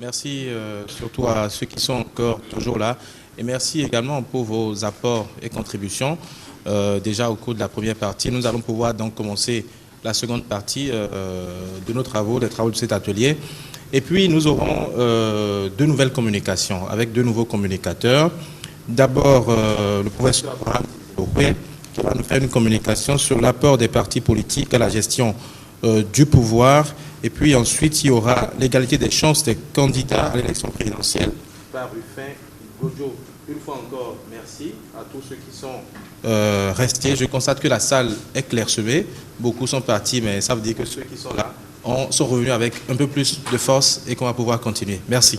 Merci surtout à ceux qui sont encore toujours là. Et merci également pour vos apports et contributions. Déjà au cours de la première partie, nous allons pouvoir donc commencer la seconde partie de nos travaux, des travaux de cet atelier. Et puis nous aurons deux nouvelles communications avec deux nouveaux communicateurs. D'abord, le professeur Abraham Lopé, qui va nous faire une communication sur l'apport des partis politiques à la gestion du pouvoir. Et puis ensuite, il y aura l'égalité des chances des candidats à l'élection présidentielle par Rufin Gojo. Une fois encore, merci à tous ceux qui sont restés. Je constate que la salle est clairsemée. Beaucoup sont partis, mais ça veut dire que ceux qui sont là sont revenus avec un peu plus de force et qu'on va pouvoir continuer. Merci.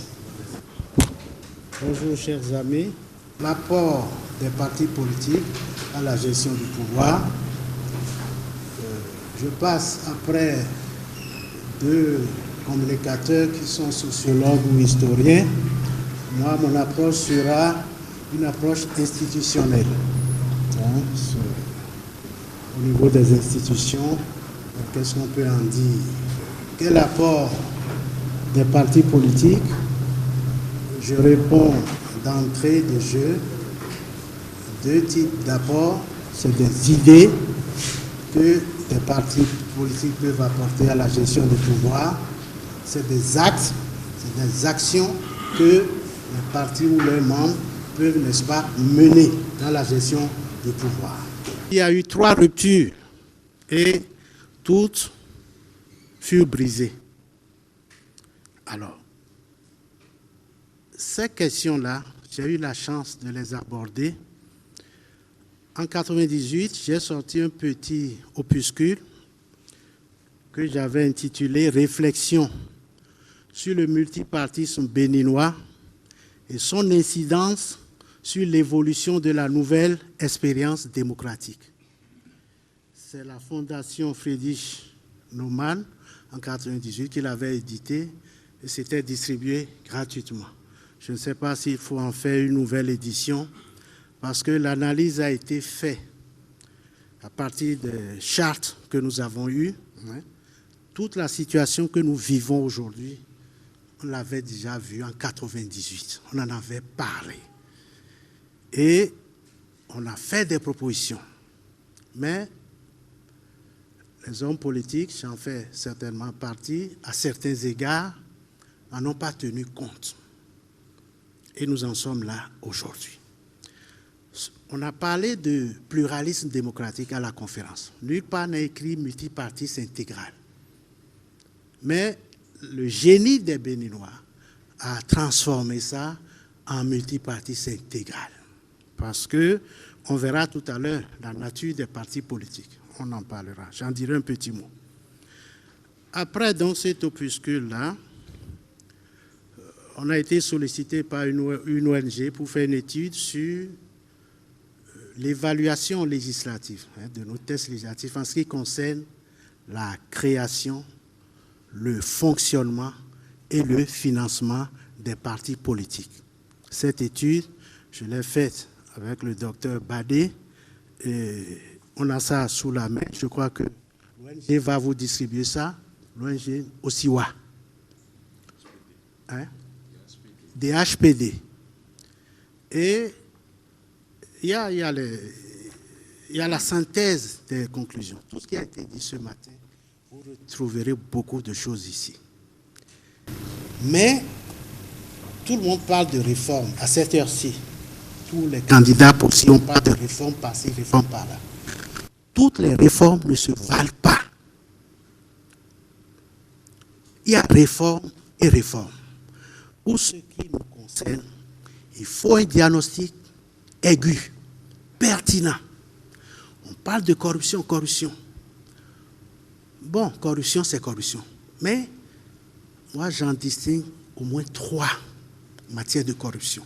Bonjour chers amis. L'apport des partis politiques à la gestion du pouvoir. Je passe après deux communicateurs qui sont sociologues ou historiens. Moi, mon approche sera une approche institutionnelle. Au niveau des institutions, qu'est-ce qu'on peut en dire? Quel apport des partis politiques? Je réponds d'entrée de jeu, deux types d'apports. C'est des idées que les partis politiques peuvent apporter à la gestion du pouvoir. C'est des actes, c'est des actions que les partis ou leurs membres peuvent, n'est-ce pas, mener dans la gestion du pouvoir. Il y a eu 3 ruptures et toutes furent brisées. Alors, ces questions-là, j'ai eu la chance de les aborder. En 1998, j'ai sorti un petit opuscule que j'avais intitulé « Réflexion sur le multipartisme béninois et son incidence sur l'évolution de la nouvelle expérience démocratique ». C'est la Fondation Friedrich Naumann, en 1998, qui l'avait édité et c'était distribué gratuitement. Je ne sais pas s'il faut en faire une nouvelle édition, parce que l'analyse a été faite à partir des chartes que nous avons eues. Toute la situation que nous vivons aujourd'hui, on l'avait déjà vue en 1998. On en avait parlé. Et on a fait des propositions. Mais les hommes politiques, j'en fais certainement partie, à certains égards, n'en ont pas tenu compte. Et nous en sommes là aujourd'hui. On a parlé de pluralisme démocratique à la conférence. Nulle part n'est écrit multipartisme intégral. Mais le génie des Béninois a transformé ça en multipartisme intégral. Parce que on verra tout à l'heure la nature des partis politiques. On en parlera. J'en dirai un petit mot. Après donc cet opuscule-là, on a été sollicité par une ONG pour faire une étude sur l'évaluation législative de nos tests législatifs en ce qui concerne la création, le fonctionnement et le financement des partis politiques. Cette étude, je l'ai faite avec le docteur Badé et on a ça sous la main. Je crois que l'ONG va vous distribuer ça, l'ONG Osiwa. DHPD. Et il y a la synthèse des conclusions. Tout ce qui a été dit ce matin, vous retrouverez beaucoup de choses ici. Mais tout le monde parle de réforme à cette heure-ci. Tous les candidats aussi, on parle de réforme par-ci, réforme par-là. Toutes les réformes ne se valent pas. Il y a réforme et réforme. Pour ce qui nous concerne, il faut un diagnostic aigu, pertinent. On parle de corruption, corruption. Bon, corruption, c'est corruption. Mais moi, j'en distingue au moins 3 matières de corruption.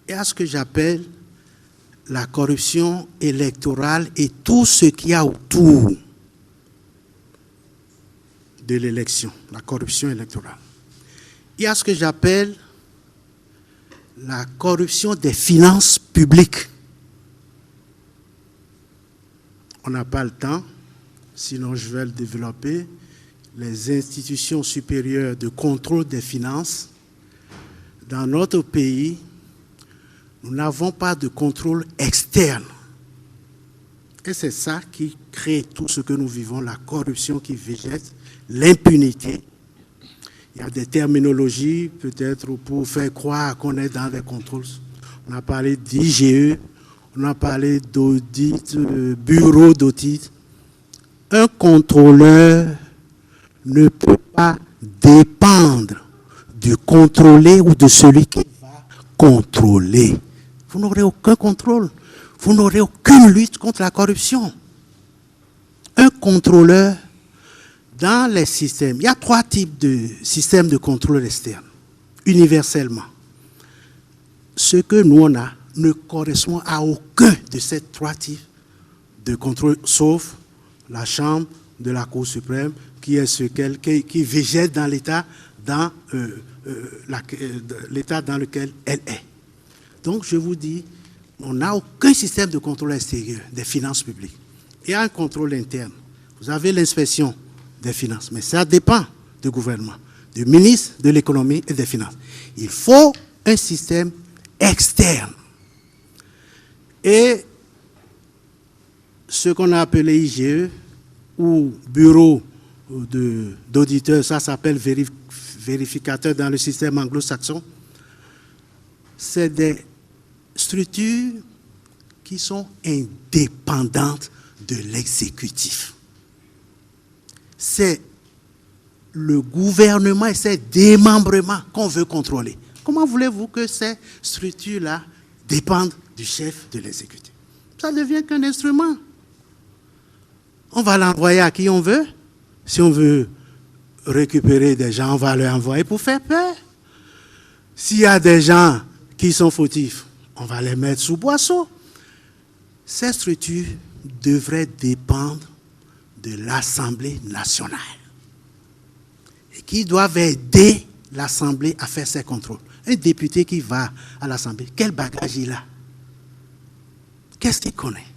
Il y a ce que j'appelle la corruption électorale et tout ce qu'il y a autour de l'élection, la corruption électorale. Il y a ce que j'appelle la corruption des finances publiques. On n'a pas le temps, sinon je vais le développer. les institutions supérieures de contrôle des finances, dans notre pays, nous n'avons pas de contrôle externe. Et c'est ça qui crée tout ce que nous vivons, la corruption qui végète, l'impunité. Il y a des terminologies, peut-être pour faire croire qu'on est dans les contrôles. On a parlé d'IGE, on a parlé d'audit, bureau d'audit. Un contrôleur ne peut pas dépendre du contrôlé ou de celui qui va contrôler. Vous n'aurez aucun contrôle. Vous n'aurez aucune lutte contre la corruption. Un contrôleur, dans les systèmes, il y a 3 types de systèmes de contrôle externe, universellement. Ce que nous on a ne correspond à aucun de ces 3 types de contrôle, sauf la Chambre de la Cour suprême, qui est qui végète dans l'État dans lequel elle est. Donc, je vous dis, on n'a aucun système de contrôle extérieur des finances publiques. Il y a un contrôle interne. Vous avez l'inspection des finances, mais ça dépend du gouvernement, du ministre de l'économie et des finances. Il faut un système externe. Et ce qu'on a appelé IGE, ou bureau d'auditeurs, ça s'appelle vérificateur dans le système anglo-saxon, c'est des structures qui sont indépendantes de l'exécutif. C'est le gouvernement et ses démembrements qu'on veut contrôler. Comment voulez-vous que ces structures-là dépendent du chef de l'exécutif? Ça ne devient qu'un instrument. On va l'envoyer à qui on veut. Si on veut récupérer des gens, on va leur envoyer pour faire peur. S'il y a des gens qui sont fautifs, on va les mettre sous boisseau. Ces structures devraient dépendre de l'Assemblée nationale et qui doivent aider l'Assemblée à faire ses contrôles. Un député qui va à l'Assemblée, quel bagage il a? Qu'est-ce qu'il connaît?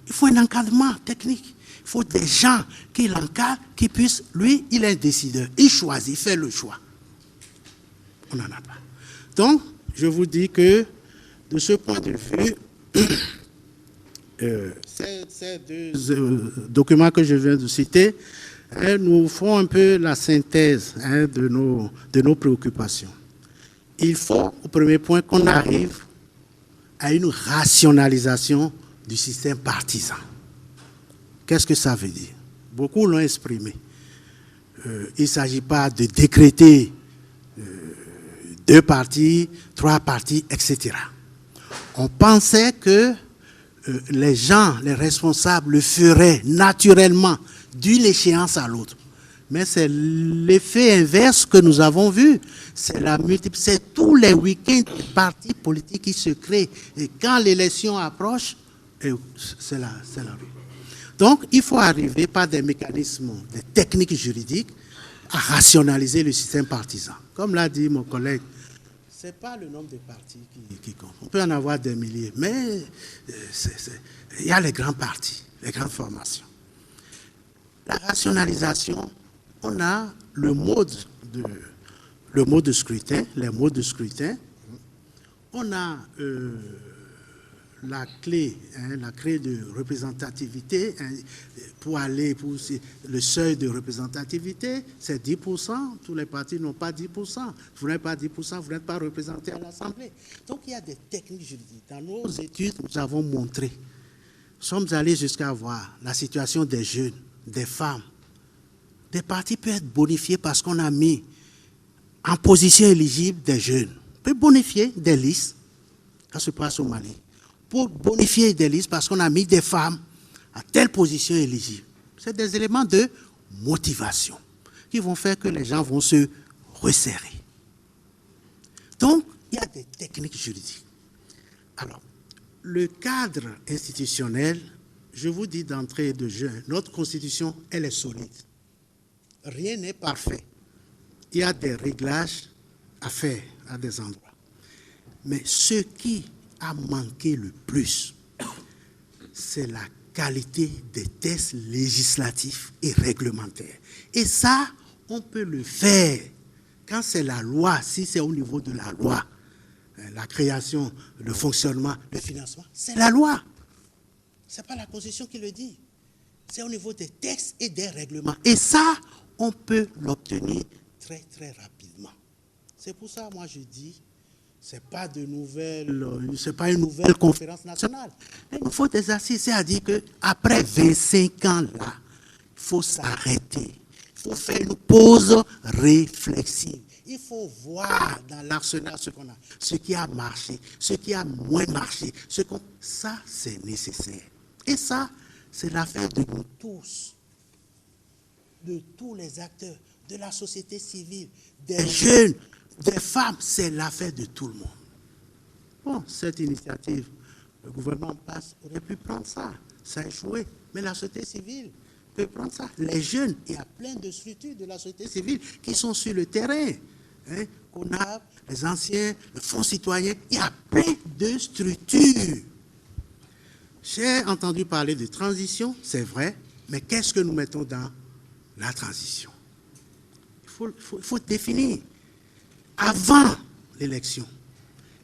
Il faut un encadrement technique. Il faut des gens qui l'encadrent, qui puissent... Lui, il est un décideur. Il choisit, il fait le choix. On n'en a pas. Donc, je vous dis que, de ce point de vue, ces 2 documents que je viens de citer nous font un peu la synthèse de nos préoccupations. Il faut, au premier point, qu'on arrive à une rationalisation du système partisan. Qu'est-ce que ça veut dire? Beaucoup l'ont exprimé. Il ne s'agit pas de décréter 2 partis, 3 partis, etc. On pensait que les gens, les responsables le feraient naturellement d'une échéance à l'autre. Mais c'est l'effet inverse que nous avons vu. C'est tous les week-ends des partis politiques qui se créent. Et quand l'élection approche, c'est la rue. Donc, il faut arriver par des mécanismes, des techniques juridiques, à rationaliser le système partisan. Comme l'a dit mon collègue, ce n'est pas le nombre de partis qui compte. On peut en avoir des milliers, mais il y a les grands partis, les grandes formations. La rationalisation, on a le mode de scrutin, les modes de scrutin. On a la clé de représentativité, pour le seuil de représentativité, c'est 10%. Tous les partis n'ont pas 10%. Vous n'avez pas 10%, vous n'êtes pas représenté à l'Assemblée. Donc, il y a des techniques juridiques. Dans nos études, nous avons montré, nous sommes allés jusqu'à voir la situation des jeunes, des femmes. Des partis peuvent être bonifiés parce qu'on a mis en position éligible des jeunes. On peut bonifier des listes. Ça se passe au Mali. Pour bonifier des listes parce qu'on a mis des femmes à telle position éligible. C'est des éléments de motivation qui vont faire que les gens vont se resserrer. Donc, il y a des techniques juridiques. Alors, le cadre institutionnel, je vous dis d'entrée de jeu, notre Constitution, elle est solide. Rien n'est parfait. Il y a des réglages à faire à des endroits. Mais ce qui a manqué le plus, c'est la qualité des tests législatifs et réglementaires. Et ça, on peut le faire quand c'est la loi, si c'est au niveau de la loi. La création, le fonctionnement, le financement, c'est la loi. Ce n'est pas la Constitution qui le dit. C'est au niveau des textes et des règlements. Et ça, on peut l'obtenir très, très rapidement. C'est pour ça, moi, je dis, ce n'est pas une nouvelle conférence nationale. Il faut des assises, c'est-à-dire qu'après 25 ans, là, il faut s'arrêter. Il faut faire une pause réflexive. Il faut voir dans l'arsenal ce qu'on a, ce qui a marché, ce qui a moins marché. Ça, c'est nécessaire. Et ça, c'est l'affaire de nous tous, de tous les acteurs, de la société civile, des jeunes, des femmes. C'est l'affaire de tout le monde. Bon, cette initiative, le gouvernement aurait pu prendre ça. Ça a échoué. Mais la société civile peut prendre ça. Les jeunes, il y a plein de structures de la société civile qui sont sur le terrain. CONAB, les anciens, le Fonds citoyen, il y a plein de structures. J'ai entendu parler de transition, c'est vrai, mais qu'est-ce que nous mettons dans la transition? Il faut définir. Avant l'élection,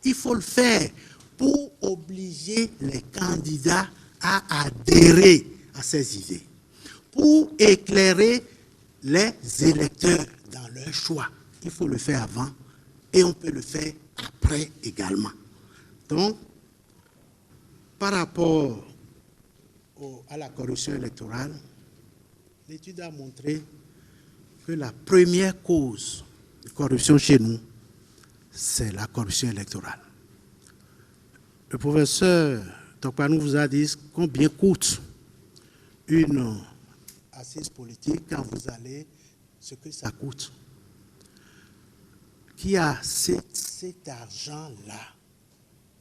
il faut le faire pour obliger les candidats à adhérer à ces idées, pour éclairer les électeurs dans leur choix. Il faut le faire avant et on peut le faire après également. Donc, par rapport à la corruption électorale, l'étude a montré que la première cause de corruption chez nous, c'est la corruption électorale. Le professeur Tokpanou vous a dit combien coûte une assise politique quand vous allez, ce que ça coûte. Qui a cet argent-là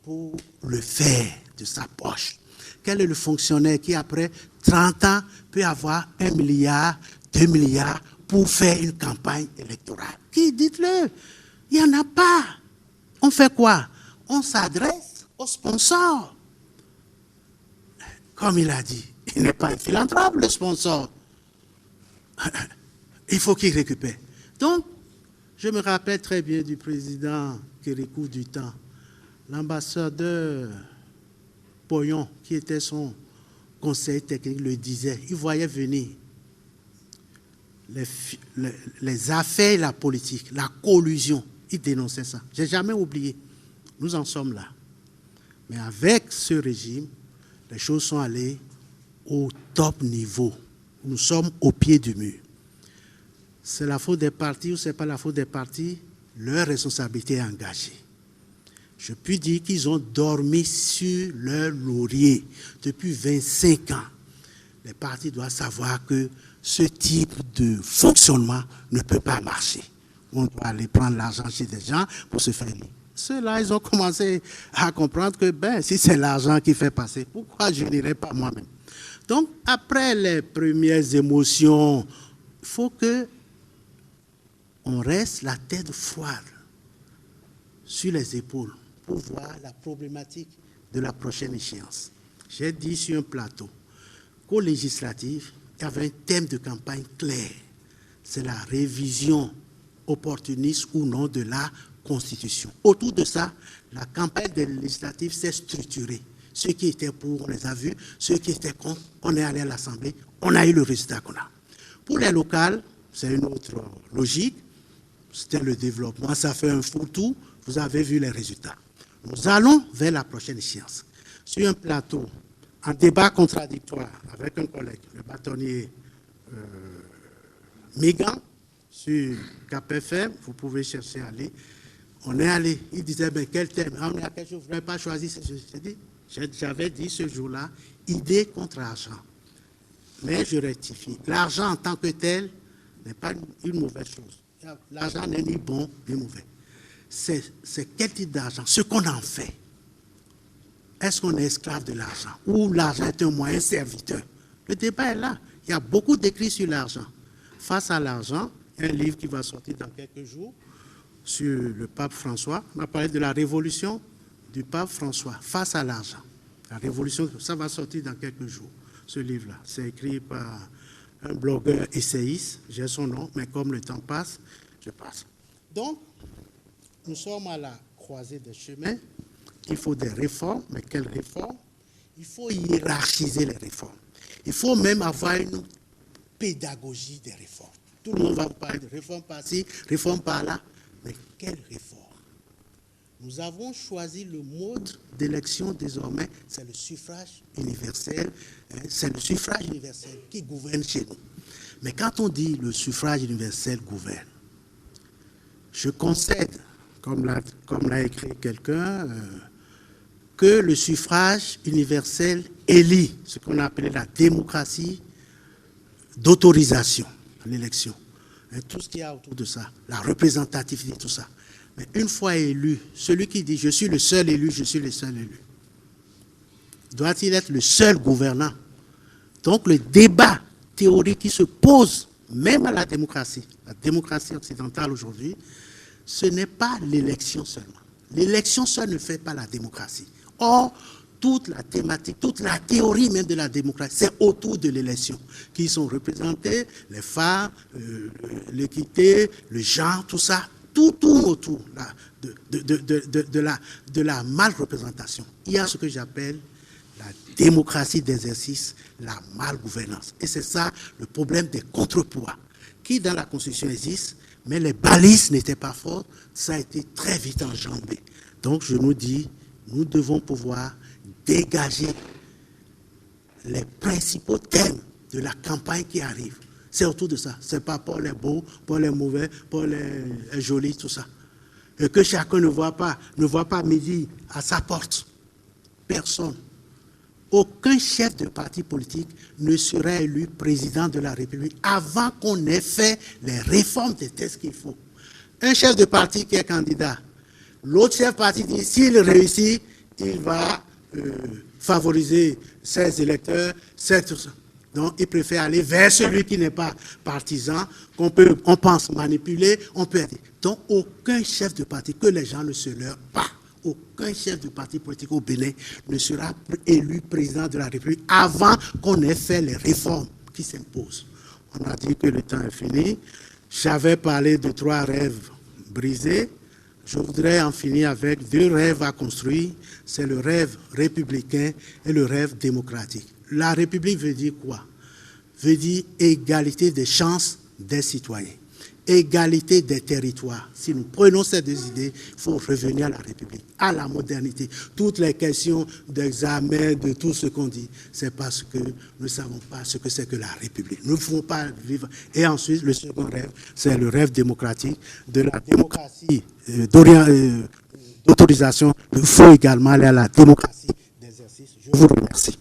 pour le faire de sa poche? Quel est le fonctionnaire qui, après 30 ans, peut avoir 1 milliard, 2 milliards pour faire une campagne électorale? Qui, dites-le, il n'y en a pas. On fait quoi? On s'adresse aux sponsors. Comme il a dit, il n'est pas un philanthrope, le sponsor. Il faut qu'il récupère. Donc, je me rappelle très bien du président Kérékou du temps, l'ambassadeur Poyon, qui était son conseiller technique, le disait. Il voyait venir les affaires et la politique, la collusion. Il dénonçait ça. Je n'ai jamais oublié. Nous en sommes là. Mais avec ce régime, les choses sont allées au top niveau. Nous sommes au pied du mur. C'est la faute des partis ou ce n'est pas la faute des partis, leur responsabilité est engagée. Je puis dire qu'ils ont dormi sur leur laurier depuis 25 ans. Les partis doivent savoir que ce type de fonctionnement ne peut pas marcher. On doit aller prendre l'argent chez des gens pour se faire lire. Ceux-là, ils ont commencé à comprendre que si c'est l'argent qui fait passer, pourquoi je n'irai pas moi-même? Donc, après les premières émotions, il faut que on reste la tête froide sur les épaules pour voir la problématique de la prochaine échéance. J'ai dit sur un plateau qu'au législatif, il y avait un thème de campagne clair. C'est la révision opportuniste ou non de la Constitution. Autour de ça, la campagne des législatives s'est structurée. Ceux qui étaient pour, on les a vus. Ceux qui étaient contre, on est allé à l'Assemblée. On a eu le résultat qu'on a. Pour les locales, c'est une autre logique. C'était le développement, ça fait un fourre-tout, vous avez vu les résultats. Nous allons vers la prochaine échéance. Sur un plateau, en débat contradictoire avec un collègue, le bâtonnier Migan, sur KPFM, vous pouvez chercher à aller. On est allé, il disait, quel thème? On est à quelque chose, je ne voudrais pas choisir. J'avais dit ce jour-là, idée contre argent. Mais je rectifie. L'argent en tant que tel n'est pas une mauvaise chose. L'argent n'est ni bon ni mauvais. C'est quel type d'argent? Ce qu'on en fait. Est-ce qu'on est esclave de l'argent? Ou l'argent est un moyen serviteur? Le débat est là. Il y a beaucoup d'écrits sur l'argent. Face à l'argent, il y a un livre qui va sortir dans quelques jours sur le pape François. On a parlé de la révolution du pape François face à l'argent. La révolution, ça va sortir dans quelques jours. ce livre-là. C'est écrit par un blogueur essayiste, j'ai son nom, mais comme le temps passe, je passe. Donc, nous sommes à la croisée des chemins. Il faut des réformes, mais quelles réformes? Il faut hiérarchiser les réformes. Il faut même avoir une pédagogie des réformes. Tout le monde va vous parler de réformes par-ci, réformes par-là, mais quelles réformes? Nous avons choisi le mode d'élection désormais, c'est le suffrage universel. C'est le suffrage universel qui gouverne chez nous. Mais quand on dit le suffrage universel gouverne, je concède, comme l'a écrit quelqu'un, que le suffrage universel élit ce qu'on a appelé la démocratie d'autorisation, l'élection. Tout ce qu'il y a autour de ça, la représentativité, tout ça. Mais une fois élu, celui qui dit « je suis le seul élu, je suis le seul élu », doit-il être le seul gouvernant? Donc le débat théorique qui se pose même à la démocratie occidentale aujourd'hui, ce n'est pas l'élection seulement. L'élection seule ne fait pas la démocratie. Or, toute la thématique, toute la théorie même de la démocratie, c'est autour de l'élection, qui sont représentés, les femmes, l'équité, le genre, tout ça. Tout tourne autour de la mal-représentation. Il y a ce que j'appelle la démocratie d'exercice, la mal-gouvernance. Et c'est ça le problème des contrepoids, qui dans la Constitution existe, mais les balises n'étaient pas fortes, ça a été très vite enjambé. Donc je nous dis, nous devons pouvoir dégager les principaux thèmes de la campagne qui arrive. C'est autour de ça. Ce n'est pas pour les beaux, pour les mauvais, pour les jolis, tout ça. Et que chacun ne voit pas midi à sa porte. Personne. Aucun chef de parti politique ne sera élu président de la République avant qu'on ait fait les réformes des tests qu'il faut. Un chef de parti qui est candidat, l'autre chef de parti dit s'il réussit, il va favoriser ses électeurs, tout ça. Donc, il préfère aller vers celui qui n'est pas partisan, on pense manipuler, on peut aider. Donc, aucun chef de parti, que les gens ne se leurrent pas, aucun chef de parti politique au Bénin ne sera élu président de la République avant qu'on ait fait les réformes qui s'imposent. On a dit que le temps est fini. J'avais parlé de 3 rêves brisés. Je voudrais en finir avec 2 rêves à construire. C'est le rêve républicain et le rêve démocratique. La République veut dire quoi? Veut dire égalité des chances des citoyens, égalité des territoires. Si nous prenons ces 2 idées, il faut revenir à la République, à la modernité. Toutes les questions d'examen, de tout ce qu'on dit, c'est parce que nous ne savons pas ce que c'est que la République. Nous ne pouvons pas vivre. Et ensuite, le second rêve, c'est le rêve démocratique, de la démocratie d'autorisation. Il faut également aller à la démocratie d'exercice. Je vous remercie.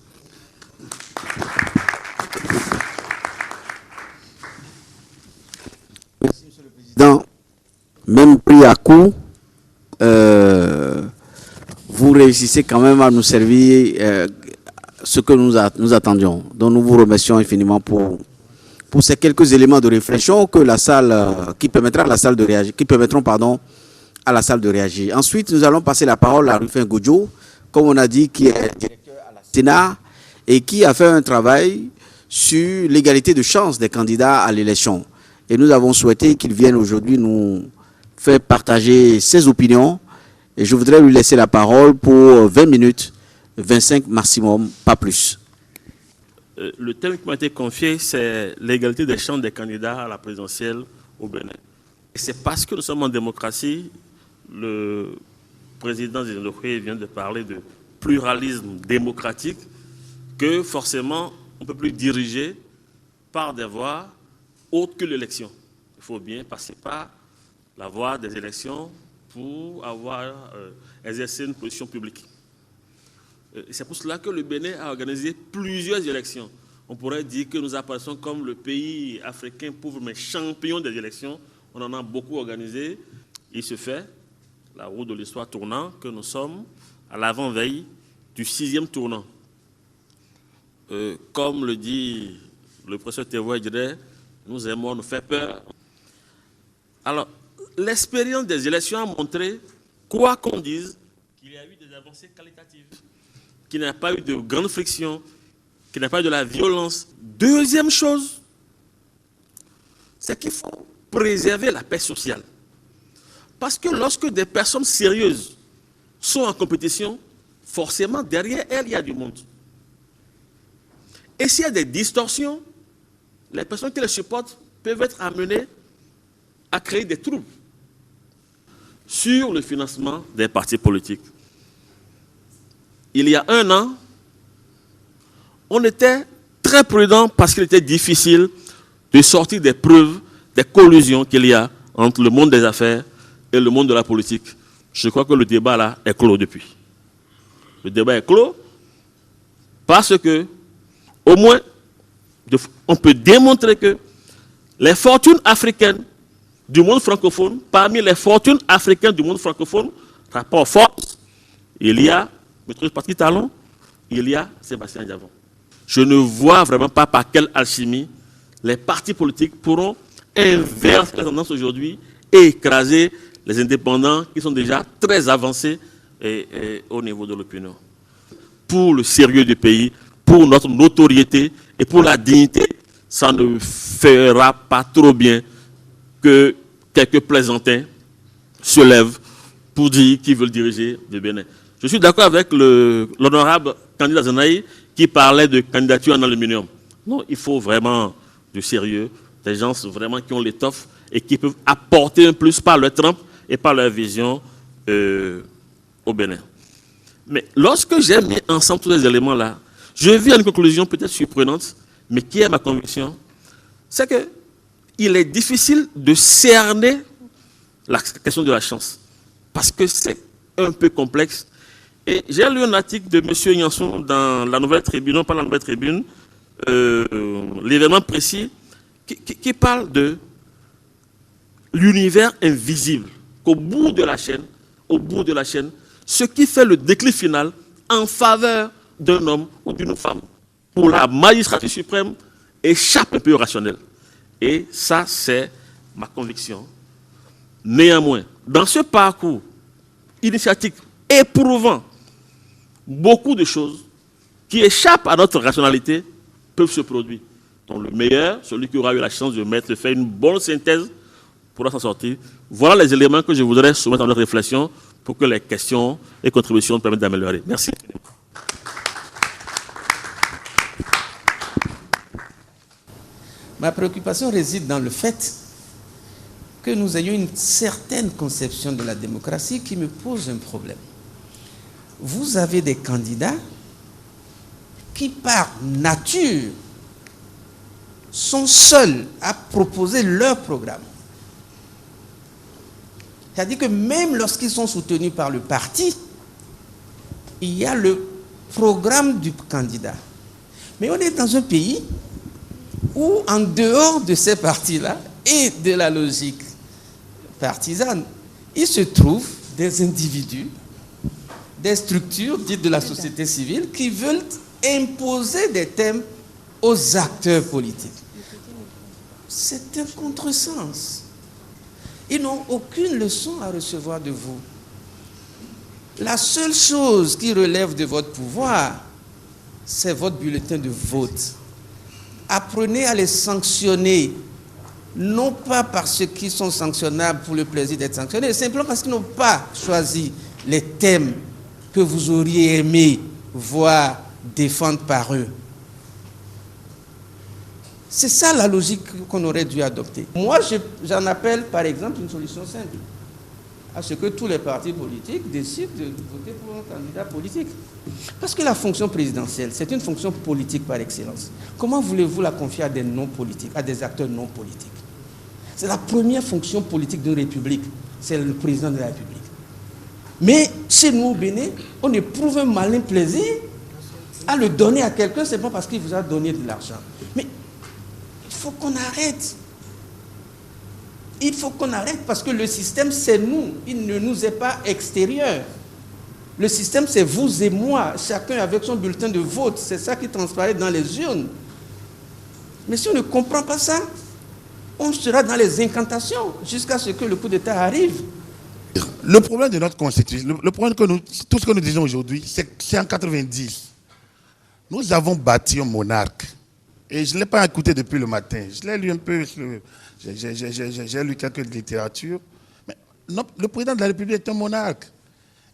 Merci, Monsieur le Président. Même pris à coup, vous réussissez quand même à nous servir ce que nous attendions. Donc nous vous remercions infiniment pour ces quelques éléments de réflexion que la salle, qui permettront à la salle de réagir. Ensuite, nous allons passer la parole à Rufin Godjo, comme on a dit, qui est directeur à la Sénat et qui a fait un travail sur l'égalité de chance des candidats à l'élection. Et nous avons souhaité qu'il vienne aujourd'hui nous faire partager ses opinions. Et je voudrais lui laisser la parole pour 20 minutes, 25 maximum, pas plus. Le thème qui m'a été confié, c'est l'égalité des chances des candidats à la présidentielle au Bénin. Et c'est parce que nous sommes en démocratie, le président Zénokoué vient de parler de pluralisme démocratique, que forcément, on ne peut plus diriger par des voies autres que l'élection. Il faut bien passer par la voie des élections pour avoir exercé une position publique. C'est pour cela que le Bénin a organisé plusieurs élections. On pourrait dire que nous apparaissons comme le pays africain pauvre mais champion des élections. On en a beaucoup organisé. Il se fait, la roue de l'histoire tournant, que nous sommes à l'avant-veille du 6e tournant. Comme le dit le professeur Thévois, nous aimons nous faire peur. Alors, l'expérience des élections a montré, quoi qu'on dise, qu'il y a eu des avancées qualitatives, qu'il n'y a pas eu de grandes frictions, qu'il n'y ait pas de la violence. Deuxième chose, c'est qu'il faut préserver la paix sociale. Parce que lorsque des personnes sérieuses sont en compétition, forcément, derrière elles, il y a du monde. Et s'il y a des distorsions, les personnes qui les supportent peuvent être amenées à créer des troubles. Sur le financement des partis politiques. Il y a un an, on était très prudent parce qu'il était difficile de sortir des preuves, des collusions qu'il y a entre le monde des affaires et le monde de la politique. Je crois que le débat là est clos depuis. Le débat est clos parce que, au moins, on peut démontrer que les fortunes africaines du monde francophone, parmi les fortunes africaines du monde francophone, rapport force, il y a M. Patrick Talon, il y a Sébastien Diavon. Je ne vois vraiment pas par quelle alchimie les partis politiques pourront inverser la tendance aujourd'hui et écraser les indépendants qui sont déjà très avancés au niveau de l'opinion. Pour le sérieux du pays, pour notre notoriété et pour la dignité, ça ne fera pas trop bien que quelques plaisantins se lèvent pour dire qu'ils veulent diriger le Bénin. Je suis d'accord avec l'honorable candidat Zanaï qui parlait de candidature en aluminium. Non, il faut vraiment du sérieux, des gens vraiment qui ont l'étoffe et qui peuvent apporter un plus par leur trempe et par leur vision au Bénin. Mais lorsque j'ai mis ensemble tous ces éléments-là, je vis à une conclusion peut-être surprenante, mais qui est ma conviction, c'est qu'il est difficile de cerner la question de la chance, parce que c'est un peu complexe. Et j'ai lu un article de M. Yanson dans la Nouvelle Tribune, non pas la Nouvelle Tribune, l'événement précis, qui parle de l'univers invisible, qu'au bout de la chaîne, ce qui fait le déclic final en faveur d'un homme ou d'une femme, pour la magistrature suprême, échappe un peu au rationnel. Et ça, c'est ma conviction. Néanmoins, dans ce parcours initiatique éprouvant, beaucoup de choses qui échappent à notre rationalité peuvent se produire. Donc le meilleur, celui qui aura eu la chance de faire une bonne synthèse, pourra s'en sortir. Voilà les éléments que je voudrais soumettre à notre réflexion pour que les questions et contributions nous permettent d'améliorer. Merci. Ma préoccupation réside dans le fait que nous ayons une certaine conception de la démocratie qui me pose un problème. Vous avez des candidats qui, par nature, sont seuls à proposer leur programme. C'est-à-dire que même lorsqu'ils sont soutenus par le parti, il y a le programme du candidat. Mais on est dans un pays où, en dehors de ces partis-là et de la logique partisane, il se trouve des individus, des structures dites de la société civile qui veulent imposer des thèmes aux acteurs politiques. C'est un contresens. Ils n'ont aucune leçon à recevoir de vous. La seule chose qui relève de votre pouvoir, c'est votre bulletin de vote. Apprenez à les sanctionner, non pas parce qu'ils sont sanctionnables pour le plaisir d'être sanctionnés, simplement parce qu'ils n'ont pas choisi les thèmes que vous auriez aimé voir défendre par eux. C'est ça la logique qu'on aurait dû adopter. Moi, j'en appelle par exemple une solution simple, à ce que tous les partis politiques décident de voter pour un candidat politique. Parce que la fonction présidentielle, c'est une fonction politique par excellence. Comment voulez-vous la confier à des non-politiques, à des acteurs non-politiques? C'est la première fonction politique d'une république, c'est le président de la République. Mais chez nous au Bénin, on éprouve un malin plaisir à le donner à quelqu'un simplement parce qu'il vous a donné de l'argent. Mais il faut qu'on arrête. Il faut qu'on arrête parce que le système, c'est nous. Il ne nous est pas extérieur. Le système, c'est vous et moi, chacun avec son bulletin de vote. C'est ça qui transparaît dans les urnes. Mais si on ne comprend pas ça, on sera dans les incantations jusqu'à ce que le coup d'État arrive. Le problème de notre constitution, le problème que tout ce que nous disons aujourd'hui, c'est en 90. Nous avons bâti un monarque. Et je ne l'ai pas écouté depuis le matin. Je l'ai lu un peu, j'ai lu quelques littératures. Mais non, le président de la République est un monarque.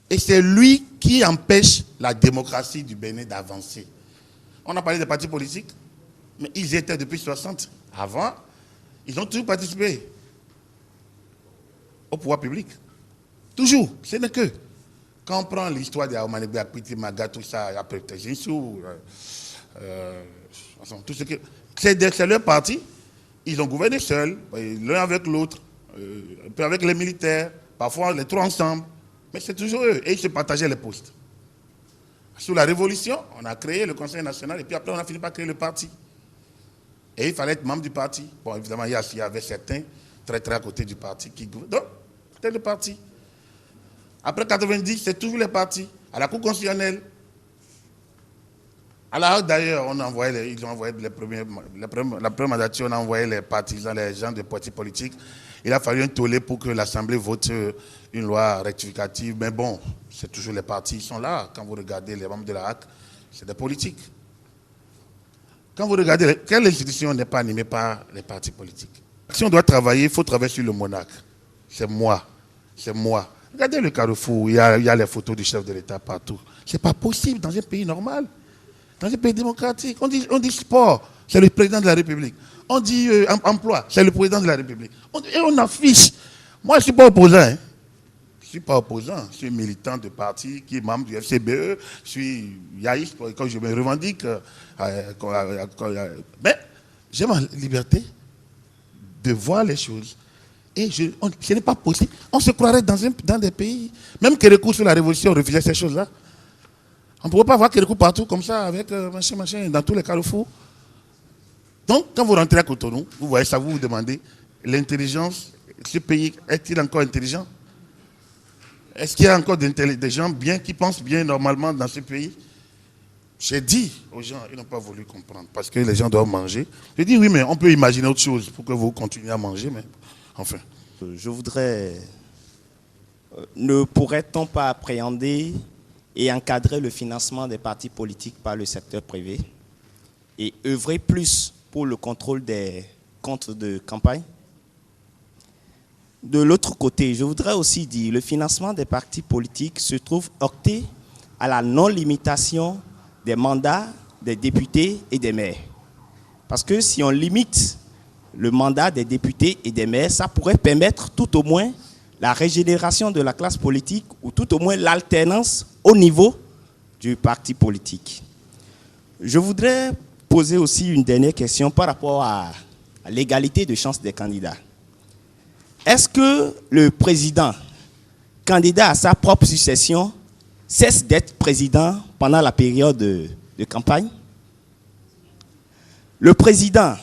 Et c'est lui qui empêche la démocratie du Bénin d'avancer. On a parlé des partis politiques, mais ils étaient depuis 60. Avant, ils ont toujours participé au pouvoir public. Toujours. Ce n'est que. Quand on prend l'histoire de Aomanegbe, Apiti, Maga, tout ça, après Jinsou, tout ce que. C'est leur parti. Ils ont gouverné seuls, l'un avec l'autre, un peu avec les militaires, parfois les trois ensemble. Mais c'est toujours eux. Et ils se partageaient les postes. Sous la Révolution, on a créé le Conseil national et puis après on a fini par créer le parti. Et il fallait être membre du parti. Bon, évidemment, il y avait certains très à côté du parti qui gouvernaient. Donc, c'était le parti. Après 90, c'est toujours les partis. À la Cour constitutionnelle. À la Haute, d'ailleurs, ils ont envoyé la première mandature, on a envoyé les partisans, les gens des partis politiques. Il a fallu un tollé pour que l'Assemblée vote une loi rectificative. Mais bon, c'est toujours les partis, ils sont là. Quand vous regardez les membres de la HAC, c'est des politiques. Quand vous regardez, quelle institution n'est pas animée par les partis politiques? Si on doit travailler, il faut travailler sur le monarque. C'est moi. C'est moi. Regardez le Carrefour, il y a les photos du chef de l'État partout. C'est pas possible dans un pays normal. Dans un pays démocratique. On dit sport, c'est le président de la République. On dit emploi, c'est le président de la République. Et on affiche. Moi, je ne suis pas opposant. Hein. Je ne suis pas opposant. Je suis militant de parti qui est membre du FCBE. Je suis yaïste quand je me revendique. Mais j'ai ma liberté de voir les choses. Et ce n'est pas possible. On se croirait dans des pays. Même Kérékou sur la Révolution refusait ces choses-là. On ne pourrait pas voir Kérékou partout comme ça, avec machin, dans tous les carrefours. Donc, quand vous rentrez à Cotonou, vous voyez ça, vous vous demandez, l'intelligence, ce pays, est-il encore intelligent? Est-ce qu'il y a encore des gens bien qui pensent bien normalement dans ce pays? J'ai dit aux gens, ils n'ont pas voulu comprendre, parce que les gens doivent manger. J'ai dit, oui, mais on peut imaginer autre chose pour que vous continuiez à manger, mais enfin. Je voudrais, ne pourrait-on pas appréhender et encadrer le financement des partis politiques par le secteur privé et œuvrer plus pour le contrôle des comptes de campagne? De l'autre côté, je voudrais aussi dire, le financement des partis politiques se trouve heurté à la non-limitation des mandats des députés et des maires. Parce que si on limite le mandat des députés et des maires, ça pourrait permettre tout au moins la régénération de la classe politique ou tout au moins l'alternance au niveau du parti politique. Je voudrais poser aussi une dernière question par rapport à l'égalité de chance des candidats. Est-ce que le président, candidat à sa propre succession, cesse d'être président pendant la période de campagne? Le président,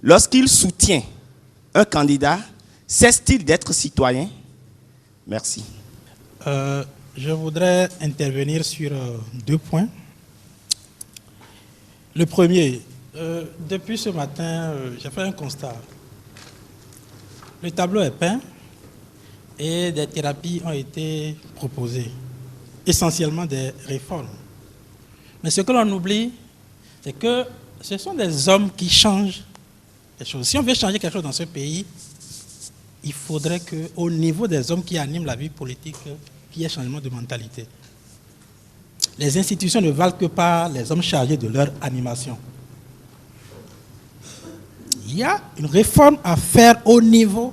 lorsqu'il soutient un candidat, cesse-t-il d'être citoyen? Merci. Je voudrais intervenir sur 2 points. Le premier, depuis ce matin, j'ai fait un constat. Le tableau est peint et des thérapies ont été proposées, essentiellement des réformes. Mais ce que l'on oublie, c'est que ce sont des hommes qui changent les choses. Si on veut changer quelque chose dans ce pays, il faudrait qu'au niveau des hommes qui animent la vie politique, qu'il y ait changement de mentalité. Les institutions ne valent que par les hommes chargés de leur animation. Il y a une réforme à faire au niveau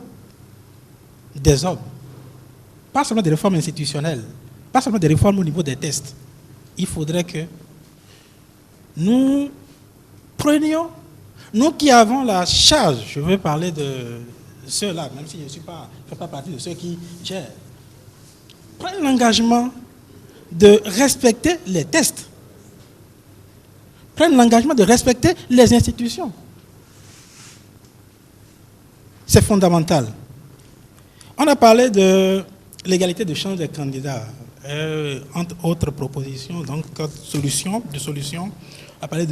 des hommes. Pas seulement des réformes institutionnelles, pas seulement des réformes au niveau des tests. Il faudrait que nous prenions, nous qui avons la charge, je veux parler de ceux-là, même si je ne fais pas partie de ceux qui gèrent, prennent l'engagement de respecter les tests, prennent l'engagement de respecter les institutions. C'est fondamental. On a parlé de l'égalité de chance des candidats, entre autres propositions, donc solutions, on a parlé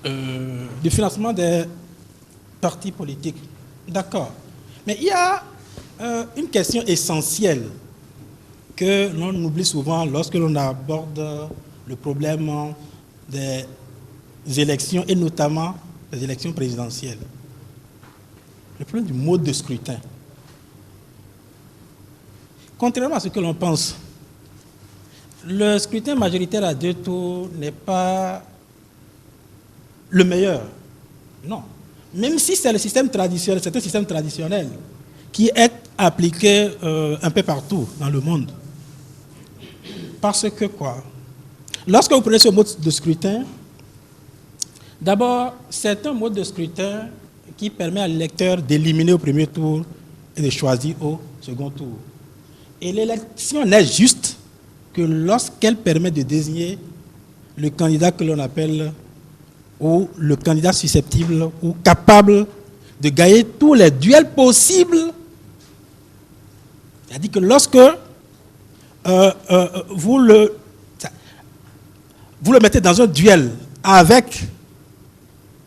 du financement des partis politiques. D'accord. Mais il y a une question essentielle que l'on oublie souvent lorsque l'on aborde le problème des élections, et notamment des élections présidentielles. Le problème du mode de scrutin. Contrairement à ce que l'on pense, le scrutin majoritaire à 2 tours n'est pas le meilleur. Non. Même si c'est le système traditionnel, c'est un système traditionnel qui est appliqué un peu partout dans le monde. Parce que quoi? Lorsque vous prenez ce mode de scrutin, d'abord, c'est un mode de scrutin qui permet à l'électeur d'éliminer au premier tour et de choisir au second tour. Et l'élection n'est juste que lorsqu'elle permet de désigner le candidat que l'on appelle ou le candidat susceptible ou capable de gagner tous les duels possibles. C'est-à-dire que lorsque vous le mettez dans un duel avec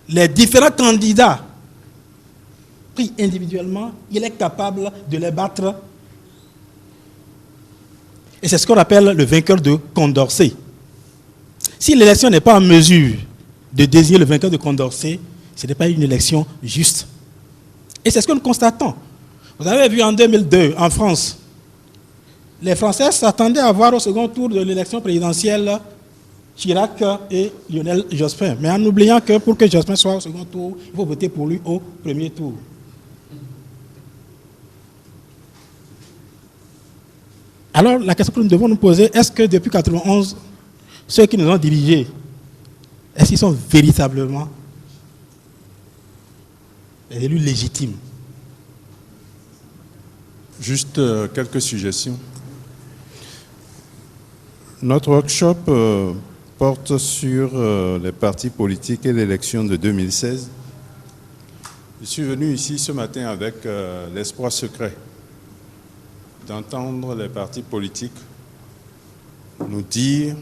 les différents candidats pris individuellement, il est capable de les battre. Et c'est ce qu'on appelle le vainqueur de Condorcet. Si l'élection n'est pas en mesure de désigner le vainqueur de Condorcet, ce n'est pas une élection juste. Et c'est ce que nous constatons. Vous avez vu en 2002, en France, les Français s'attendaient à voir au second tour de l'élection présidentielle Chirac et Lionel Jospin. Mais en oubliant que pour que Jospin soit au second tour, il faut voter pour lui au premier tour. Alors, la question que nous devons nous poser, est-ce que depuis 1991, ceux qui nous ont dirigés, est-ce qu'ils sont véritablement les élus légitimes? Juste quelques suggestions. Notre workshop porte sur les partis politiques et l'élection de 2016. Je suis venu ici ce matin avec l'espoir secret d'entendre les partis politiques nous dire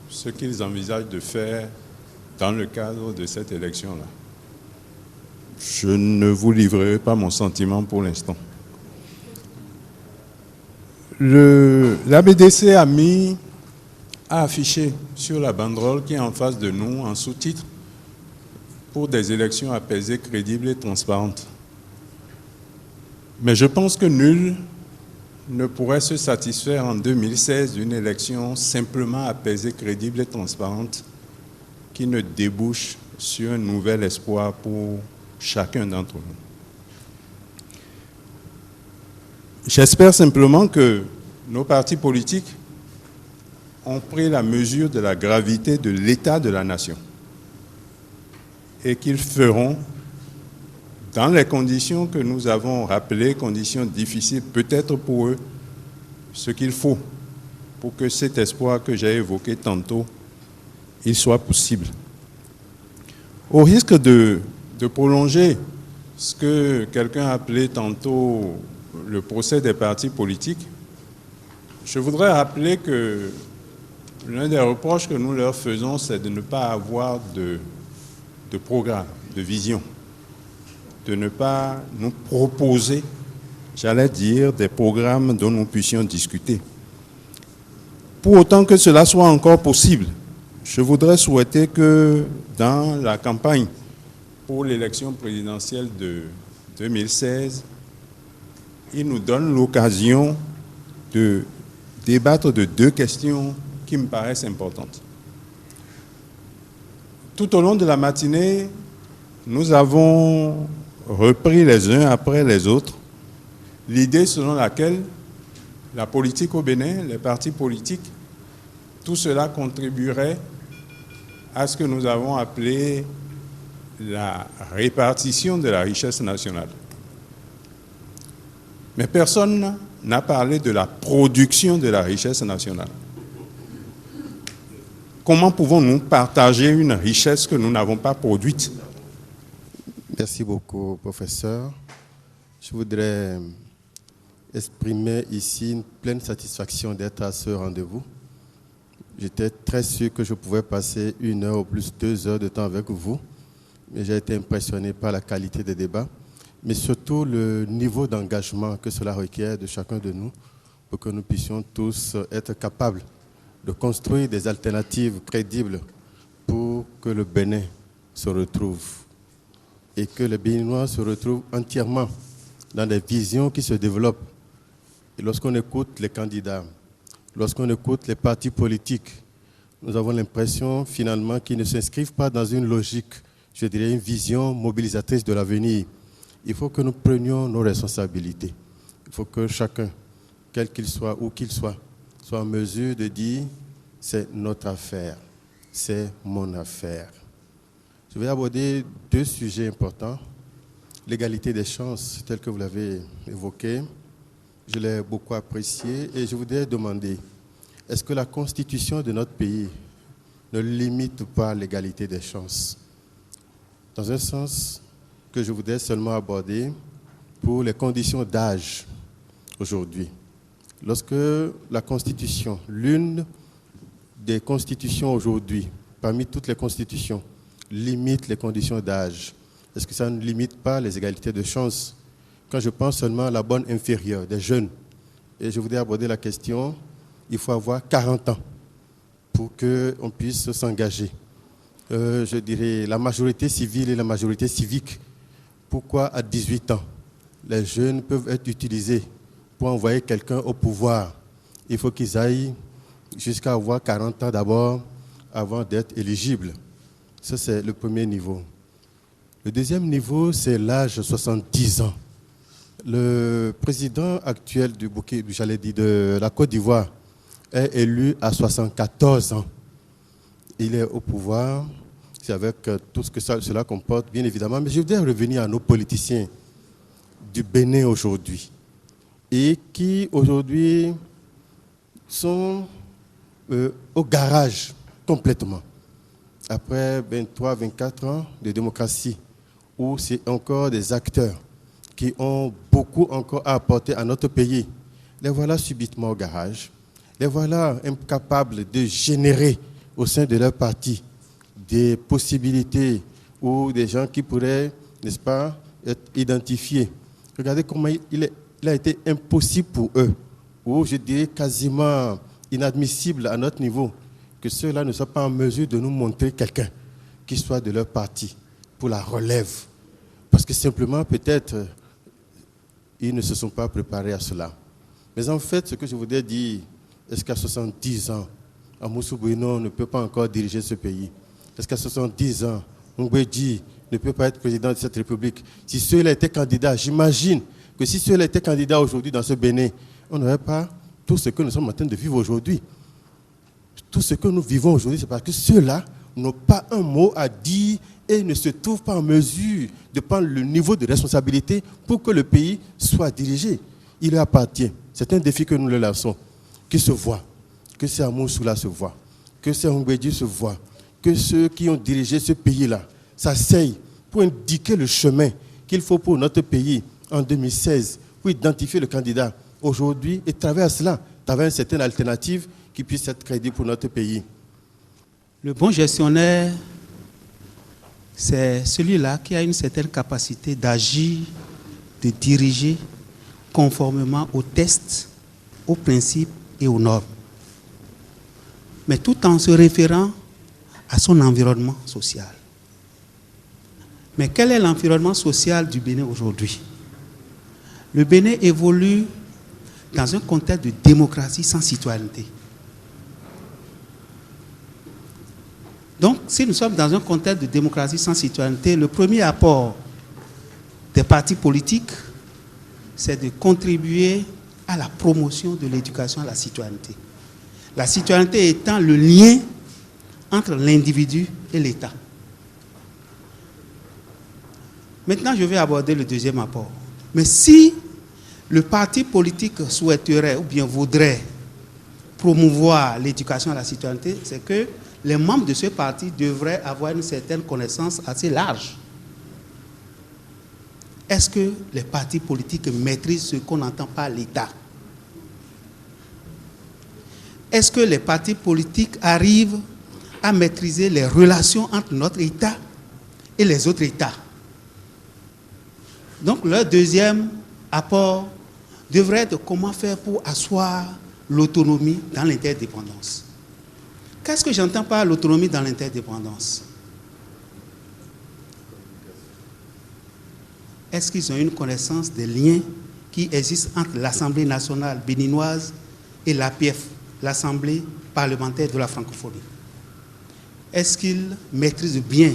ce qu'ils envisagent de faire dans le cadre de cette élection-là. Je ne vous livrerai pas mon sentiment pour l'instant. L'ABDC a affiché sur la banderole qui est en face de nous, en sous-titre, pour des élections apaisées, crédibles et transparentes. Mais je pense que nul ne pourrait se satisfaire en 2016 d'une élection simplement apaisée, crédible et transparente qui ne débouche sur un nouvel espoir pour chacun d'entre nous. J'espère simplement que nos partis politiques ont pris la mesure de la gravité de l'état de la nation et qu'ils feront, dans les conditions que nous avons rappelées, conditions difficiles peut-être pour eux, ce qu'il faut pour que cet espoir que j'ai évoqué tantôt, il soit possible. Au risque de prolonger ce que quelqu'un a appelé tantôt le procès des partis politiques, je voudrais rappeler que l'un des reproches que nous leur faisons, c'est de ne pas avoir de programme, de vision, de ne pas nous proposer, j'allais dire, des programmes dont nous puissions discuter. Pour autant que cela soit encore possible, je voudrais souhaiter que dans la campagne pour l'élection présidentielle de 2016, ils nous donnent l'occasion de débattre de 2 questions qui me paraissent importantes. Tout au long de la matinée, nous avons repris les uns après les autres l'idée selon laquelle la politique au Bénin, les partis politiques, tout cela contribuerait à ce que nous avons appelé la répartition de la richesse nationale. Mais personne n'a parlé de la production de la richesse nationale. Comment pouvons-nous partager une richesse que nous n'avons pas produite? Merci beaucoup, professeur. Je voudrais exprimer ici une pleine satisfaction d'être à ce rendez-vous. J'étais très sûr que je pouvais passer 1 heure ou plus 2 heures de temps avec vous, mais j'ai été impressionné par la qualité des débats, mais surtout le niveau d'engagement que cela requiert de chacun de nous pour que nous puissions tous être capables de construire des alternatives crédibles pour que le Bénin se retrouve et que les Béninois se retrouvent entièrement dans des visions qui se développent. Et lorsqu'on écoute les candidats, lorsqu'on écoute les partis politiques, nous avons l'impression finalement qu'ils ne s'inscrivent pas dans une logique, je dirais une vision mobilisatrice de l'avenir. Il faut que nous prenions nos responsabilités. Il faut que chacun, quel qu'il soit, où qu'il soit en mesure de dire « c'est notre affaire, c'est mon affaire ». Je vais aborder deux sujets importants. L'égalité des chances, tel que vous l'avez évoqué, je l'ai beaucoup apprécié et je voudrais demander, est-ce que la Constitution de notre pays ne limite pas l'égalité des chances? Dans un sens que je voudrais seulement aborder pour les conditions d'âge aujourd'hui. Lorsque la Constitution, l'une des constitutions aujourd'hui, parmi toutes les constitutions, limite les conditions d'âge, est-ce que ça ne limite pas les égalités de chances? Quand je pense seulement à la borne inférieure des jeunes, et je voudrais aborder la question, il faut avoir 40 ans pour qu'on puisse s'engager. Je dirais la majorité civile et la majorité civique. Pourquoi à 18 ans, les jeunes peuvent être utilisés pour envoyer quelqu'un au pouvoir? Il faut qu'ils aillent jusqu'à avoir 40 ans d'abord avant d'être éligibles. Ça, c'est le premier niveau. Le deuxième niveau, c'est l'âge de 70 ans. Le président actuel de la Côte d'Ivoire est élu à 74 ans. Il est au pouvoir, c'est avec tout ce que cela comporte, bien évidemment. Mais je voudrais revenir à nos politiciens du Bénin aujourd'hui et qui aujourd'hui sont au garage complètement. Après 23, 24 ans de démocratie, où c'est encore des acteurs qui ont beaucoup encore à apporter à notre pays. Les voilà subitement au garage. Les voilà incapables de générer au sein de leur parti des possibilités ou des gens qui pourraient, n'est-ce pas, être identifiés. Regardez comment il a été impossible pour eux, ou je dirais quasiment inadmissible à notre niveau, que ceux-là ne soient pas en mesure de nous montrer quelqu'un qui soit de leur parti pour la relève. Parce que simplement, peut-être, ils ne se sont pas préparés à cela. Mais en fait, ce que je voudrais dire, est-ce qu'à 70 ans, Amoussou Bouino ne peut pas encore diriger ce pays? Est-ce qu'à 70 ans, Ngouedji ne peut pas être président de cette République? Si ceux-là étaient candidats, j'imagine que si ceux-là étaient candidats aujourd'hui dans ce Bénin, on n'aurait pas tout ce que nous sommes en train de vivre aujourd'hui. Tout ce que nous vivons aujourd'hui, c'est parce que ceux-là n'ont pas un mot à dire et ne se trouvent pas en mesure de prendre le niveau de responsabilité pour que le pays soit dirigé. Il leur appartient. C'est un défi que nous leur lançons. Qu'ils se voient, que ces Amoussou-là se voient, que ces Ngouedji se voient, que ceux qui ont dirigé ce pays-là s'asseyent pour indiquer le chemin qu'il faut pour notre pays en 2016, pour identifier le candidat aujourd'hui et à travers cela, travers une certaine alternative qui puisse être crédible pour notre pays. Le bon gestionnaire, c'est celui-là qui a une certaine capacité d'agir, de diriger conformément aux tests, aux principes et aux normes. Mais tout en se référant à son environnement social. Mais quel est l'environnement social du Bénin aujourd'hui? Le Bénin évolue dans un contexte de démocratie sans citoyenneté. Donc, si nous sommes dans un contexte de démocratie sans citoyenneté, le premier apport des partis politiques, c'est de contribuer à la promotion de l'éducation à la citoyenneté. La citoyenneté étant le lien entre l'individu et l'État. Maintenant, je vais aborder le deuxième apport. Mais si le parti politique souhaiterait ou bien voudrait promouvoir l'éducation à la citoyenneté, c'est que les membres de ce parti devraient avoir une certaine connaissance assez large. Est-ce que les partis politiques maîtrisent ce qu'on entend par l'État? Est-ce que les partis politiques arrivent à maîtriser les relations entre notre État et les autres États? Donc, leur deuxième apport devrait être comment faire pour asseoir l'autonomie dans l'interdépendance. Qu'est-ce que j'entends par l'autonomie dans l'interdépendance? Est-ce qu'ils ont une connaissance des liens qui existent entre l'Assemblée nationale béninoise et l'APF, l'Assemblée parlementaire de la francophonie? Est-ce qu'ils maîtrisent bien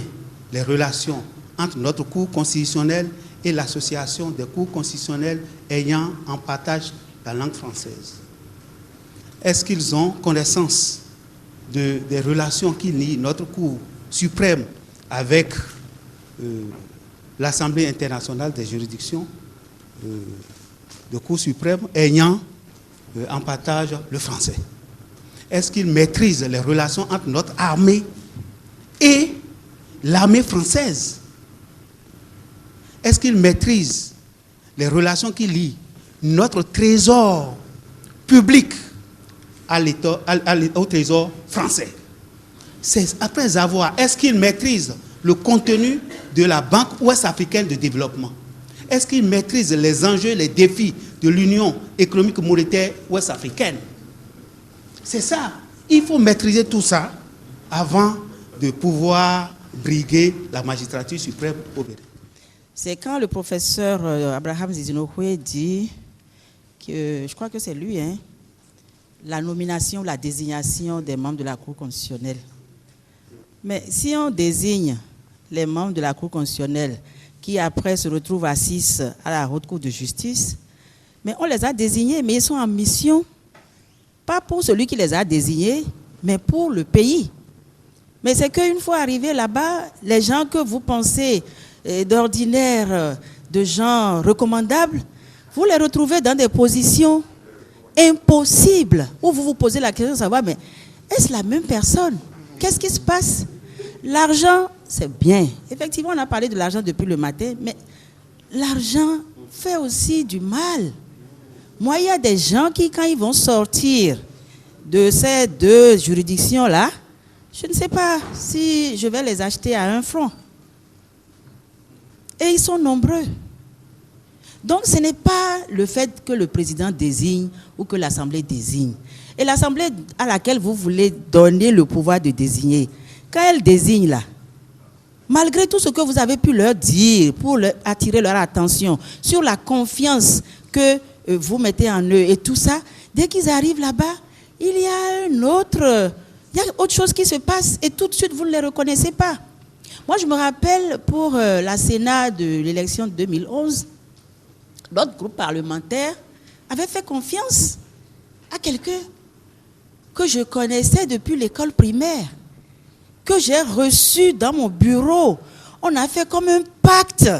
les relations entre notre Cour constitutionnelle et l'association des cours constitutionnels ayant en partage la langue française? Est-ce qu'ils ont connaissance des relations qui lient notre Cour suprême avec l'Assemblée internationale des juridictions de Cour suprême ayant en partage le français? Est-ce qu'ils maîtrisent les relations entre notre armée et l'armée française? Est-ce qu'ils maîtrisent les relations qui lient notre trésor public au trésor français? C'est après avoir, est-ce qu'ils maîtrisent le contenu de la Banque ouest-africaine de développement? Est-ce qu'ils maîtrisent les enjeux, les défis de l'Union économique monétaire ouest-africaine? C'est ça. Il faut maîtriser tout ça avant de pouvoir briguer la magistrature suprême au Bénin. C'est quand le professeur Abraham Zizinokwe dit que, je crois que c'est lui, la nomination, la désignation des membres de la Cour constitutionnelle. Mais si on désigne les membres de la Cour constitutionnelle qui après se retrouvent assis à la Haute Cour de justice, mais on les a désignés, mais ils sont en mission, pas pour celui qui les a désignés, mais pour le pays. Mais c'est qu'une fois arrivés là-bas, les gens que vous pensez d'ordinaire, de gens recommandables, vous les retrouvez dans des positions impossibles, où vous vous posez la question de savoir, mais est-ce la même personne? Qu'est-ce qui se passe? L'argent, c'est bien. Effectivement, on a parlé de l'argent depuis le matin, mais l'argent fait aussi du mal. Moi, il y a des gens qui, quand ils vont sortir de ces deux juridictions-là, je ne sais pas si je vais les acheter à 1 franc. Et ils sont nombreux. Donc, ce n'est pas le fait que le président désigne ou que l'Assemblée désigne. Et l'Assemblée à laquelle vous voulez donner le pouvoir de désigner, quand elle désigne là, malgré tout ce que vous avez pu leur dire pour attirer leur attention sur la confiance que vous mettez en eux et tout ça, dès qu'ils arrivent là-bas, il y a autre chose qui se passe et tout de suite vous ne les reconnaissez pas. Moi, je me rappelle pour la Sénat de l'élection de 2011, notre groupe parlementaire avait fait confiance à quelqu'un que je connaissais depuis l'école primaire, que j'ai reçu dans mon bureau. On a fait comme un pacte,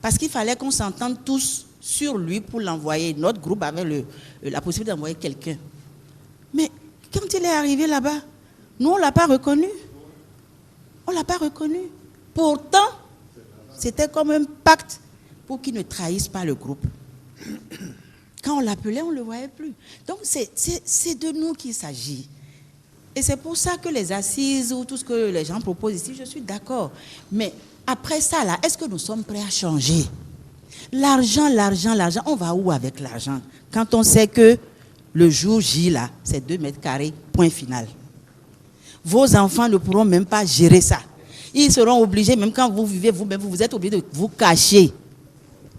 parce qu'il fallait qu'on s'entende tous sur lui pour l'envoyer. Notre groupe avait la possibilité d'envoyer quelqu'un. Mais quand il est arrivé là-bas, nous, on ne l'a pas reconnu. On ne l'a pas reconnu. Pourtant, c'était comme un pacte pour qu'il ne trahisse pas le groupe. Quand on l'appelait, on ne le voyait plus. Donc, c'est de nous qu'il s'agit. Et c'est pour ça que les assises ou tout ce que les gens proposent ici, je suis d'accord. Mais après ça, là, est-ce que nous sommes prêts à changer? L'argent, on va où avec l'argent? Quand on sait que le jour J, là, c'est 2 mètres carrés, point final. Vos enfants ne pourront même pas gérer ça. Ils seront obligés, même quand vous vivez vous-même, vous êtes obligés de vous cacher.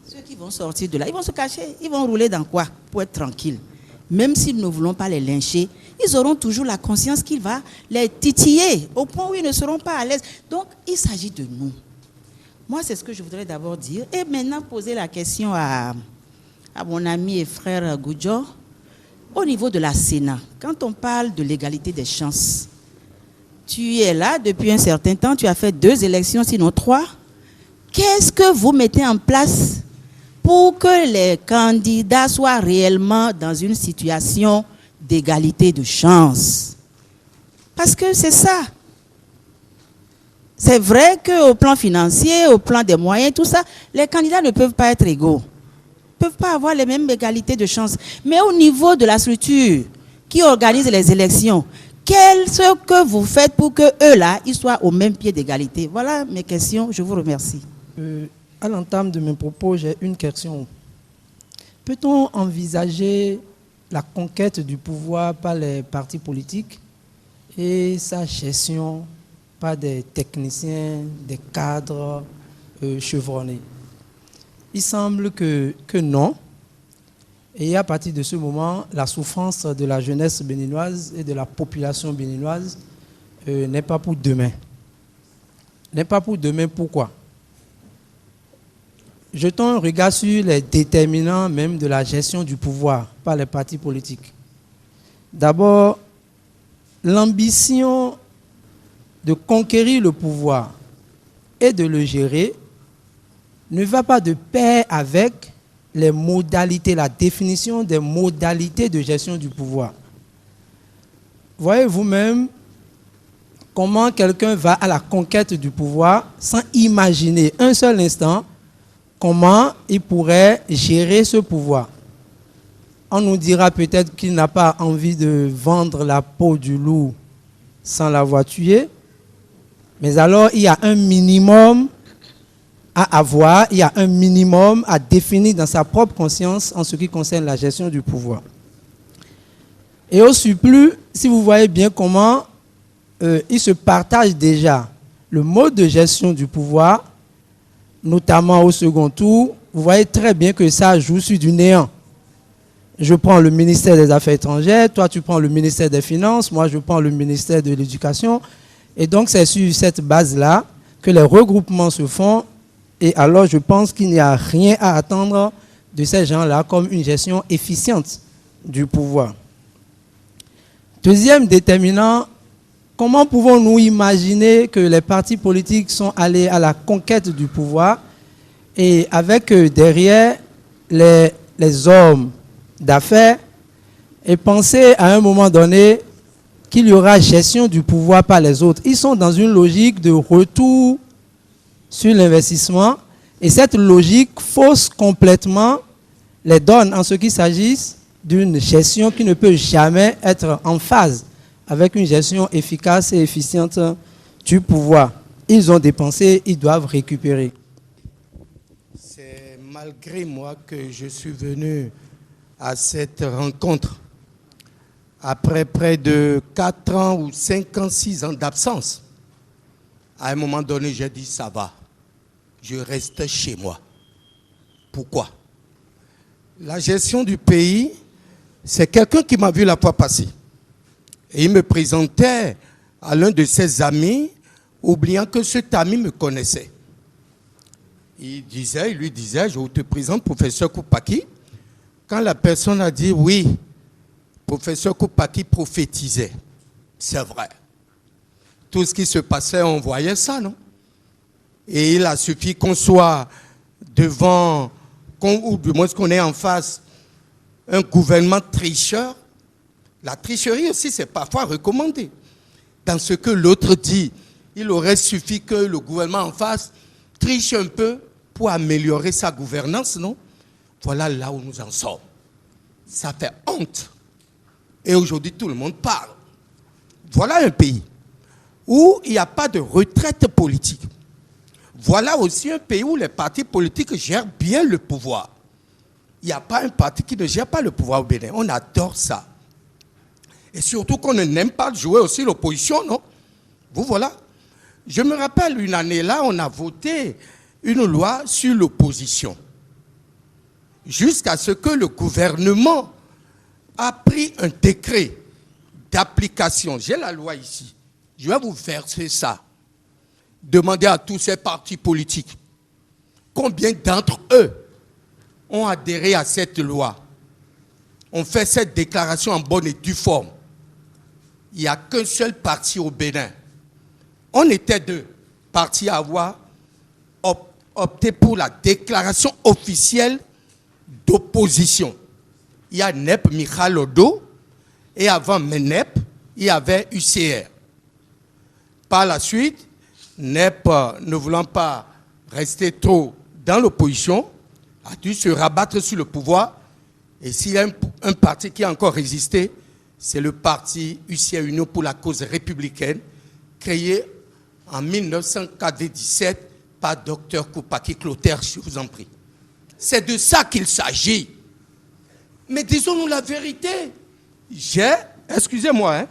Ceux qui vont sortir de là, ils vont se cacher. Ils vont rouler dans quoi? Pour être tranquilles. Même s'ils ne voulons pas les lyncher, ils auront toujours la conscience qu'il va les titiller au point où ils ne seront pas à l'aise. Donc, il s'agit de nous. Moi, c'est ce que je voudrais d'abord dire. Et maintenant, poser la question à mon ami et frère Goudjo. Au niveau de la Sénat, quand on parle de l'égalité des chances, tu es là depuis un certain temps, tu as fait 2 élections, sinon 3. Qu'est-ce que vous mettez en place pour que les candidats soient réellement dans une situation d'égalité de chance? Parce que c'est ça. C'est vrai qu'au plan financier, au plan des moyens, tout ça, les candidats ne peuvent pas être égaux. Ne peuvent pas avoir les mêmes égalités de chance. Mais au niveau de la structure qui organise les élections, qu'est-ce que vous faites pour que eux là, ils soient au même pied d'égalité? Voilà mes questions. Je vous remercie. À l'entame de mes propos, j'ai une question. Peut-on envisager la conquête du pouvoir par les partis politiques et sa gestion par des techniciens, des cadres chevronnés. Il semble que non. Et à partir de ce moment, la souffrance de la jeunesse béninoise et de la population béninoise n'est pas pour demain. N'est pas pour demain, pourquoi? Jetons un regard sur les déterminants même de la gestion du pouvoir par les partis politiques. D'abord, l'ambition de conquérir le pouvoir et de le gérer ne va pas de pair avec les modalités, la définition des modalités de gestion du pouvoir. Voyez vous-même comment quelqu'un va à la conquête du pouvoir sans imaginer un seul instant comment il pourrait gérer ce pouvoir. On nous dira peut-être qu'il n'a pas envie de vendre la peau du loup sans l'avoir tué, mais alors il y a un minimum à avoir, il y a un minimum à définir dans sa propre conscience en ce qui concerne la gestion du pouvoir. Et au surplus, si vous voyez bien comment il se partage déjà le mode de gestion du pouvoir, notamment au second tour, vous voyez très bien que ça joue sur du néant. Je prends le ministère des Affaires étrangères, toi tu prends le ministère des Finances, moi je prends le ministère de l'Éducation. Et donc c'est sur cette base-là que les regroupements se font. Et alors je pense qu'il n'y a rien à attendre de ces gens-là comme une gestion efficiente du pouvoir. Deuxième déterminant, comment pouvons-nous imaginer que les partis politiques sont allés à la conquête du pouvoir et avec derrière les hommes d'affaires et penser à un moment donné qu'il y aura gestion du pouvoir par les autres? Ils sont dans une logique de retour sur l'investissement et cette logique fausse complètement les donnes en ce qu'il s'agisse d'une gestion qui ne peut jamais être en phase avec une gestion efficace et efficiente du pouvoir. Ils ont dépensé, ils doivent récupérer. C'est malgré moi que je suis venu à cette rencontre après près de 4 ans ou 5 ans, 6 ans d'absence. À un moment donné, j'ai dit ça va, je reste chez moi. Pourquoi? La gestion du pays, c'est quelqu'un qui m'a vu la fois passée. Et il me présentait à l'un de ses amis, oubliant que cet ami me connaissait. Il lui disait, je te présente professeur Koupaki. Quand la personne a dit oui, professeur Koupaki prophétisait. C'est vrai. Tout ce qui se passait, on voyait ça, non? Et il a suffi qu'on soit devant, ou du moins qu'on ait en face un gouvernement tricheur. La tricherie aussi, c'est parfois recommandé. Dans ce que l'autre dit, il aurait suffi que le gouvernement en face triche un peu pour améliorer sa gouvernance, non? Voilà là où nous en sommes. Ça fait honte. Et aujourd'hui, tout le monde parle. Voilà un pays où il n'y a pas de retraite politique. Voilà aussi un pays où les partis politiques gèrent bien le pouvoir. Il n'y a pas un parti qui ne gère pas le pouvoir au Bénin. On adore ça. Et surtout qu'on n'aime pas jouer aussi l'opposition, non? Vous voilà. Je me rappelle une année là, on a voté une loi sur l'opposition. Jusqu'à ce que le gouvernement a pris un décret d'application. J'ai la loi ici. Je vais vous verser ça. Demandez à tous ces partis politiques combien d'entre eux ont adhéré à cette loi. On fait cette déclaration en bonne et due forme. Il n'y a qu'un seul parti au Bénin. On était 2 partis à avoir opté pour la déclaration officielle d'opposition. Il y a NEP Michal Odo et avant MENEP, il y avait UCR. Par la suite, NEP, ne voulant pas rester trop dans l'opposition, a dû se rabattre sur le pouvoir. Et s'il y a un parti qui a encore résisté, c'est le parti UCR Union pour la cause républicaine, créé en 1997 par Dr Koupaki Clotaire, je vous en prie. C'est de ça qu'il s'agit. Mais disons-nous la vérité. Excusez-moi,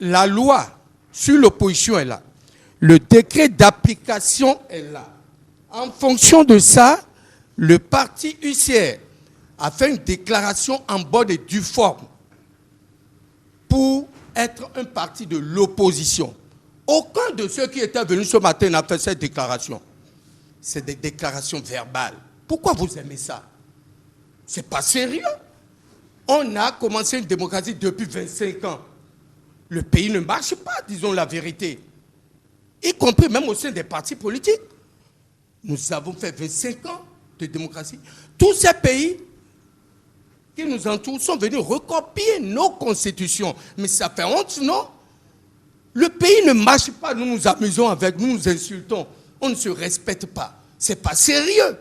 la loi sur l'opposition est là. Le décret d'application est là. En fonction de ça, le parti UCR a fait une déclaration en bonne et due forme pour être un parti de l'opposition. Aucun de ceux qui étaient venus ce matin n'a fait cette déclaration. C'est des déclarations verbales. Pourquoi vous aimez ça? C'est pas sérieux. On a commencé une démocratie depuis 25 ans. Le pays ne marche pas, disons la vérité. Y compris même au sein des partis politiques. Nous avons fait 25 ans de démocratie. Tous ces pays qui nous entourent sont venus recopier nos constitutions. Mais ça fait honte, non? Le pays ne marche pas, nous nous amusons avec, nous nous insultons. On ne se respecte pas. C'est pas sérieux.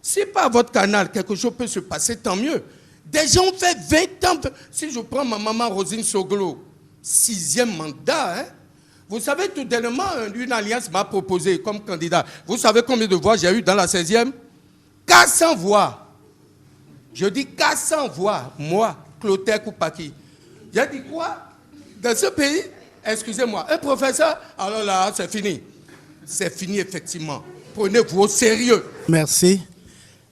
Si par votre canal, quelque chose peut se passer, tant mieux. Des gens ont fait 20 ans. Si je prends ma maman Rosine Soglo, 6e mandat, vous savez, tout dernièrement, une alliance m'a proposé comme candidat. Vous savez combien de voix j'ai eu dans la 16e? 400 voix. Je dis 400 voix. Moi, Clotaire Koupaki. J'ai dit quoi? Dans ce pays, excusez-moi, un professeur, alors là, c'est fini. C'est fini, effectivement. Prenez-vous au sérieux. Merci.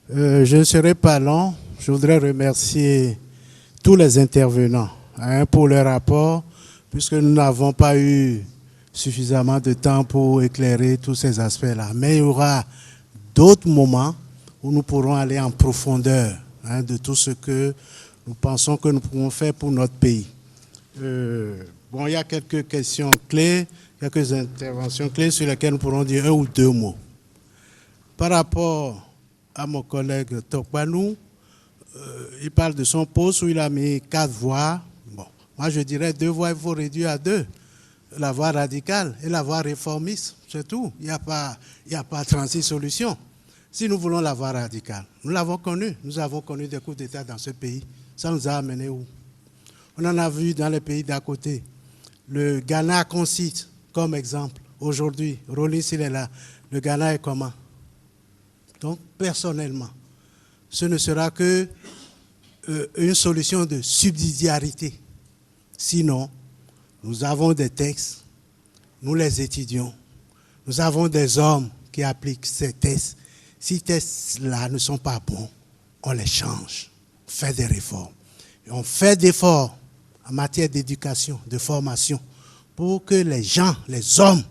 Je ne serai pas long. Je voudrais remercier tous les intervenants pour leur rapport, puisque nous n'avons pas eu suffisamment de temps pour éclairer tous ces aspects-là. Mais il y aura d'autres moments où nous pourrons aller en profondeur de tout ce que nous pensons que nous pouvons faire pour notre pays. Bon, il y a quelques questions clés, quelques interventions clés sur lesquelles nous pourrons dire un ou deux mots. Par rapport à mon collègue Tokbanou, il parle de son poste où il a mis 4 voix. Bon, moi je dirais 2 voix, il faut réduire à 2. La voie radicale et la voie réformiste, c'est tout. Il n'y a pas 36 solutions. Si nous voulons la voie radicale, nous l'avons connue. Nous avons connu des coups d'État dans ce pays. Ça nous a amené où? On en a vu dans les pays d'à côté. Le Ghana qu'on cite comme exemple. Aujourd'hui, Rollins, il est là. Le Ghana est comment? Donc, personnellement, ce ne sera que une solution de subsidiarité. Sinon, nous avons des textes, nous les étudions. Nous avons des hommes qui appliquent ces textes. Si ces textes-là ne sont pas bons, on les change, on fait des réformes. Et on fait des efforts en matière d'éducation, de formation, pour que les gens, les hommes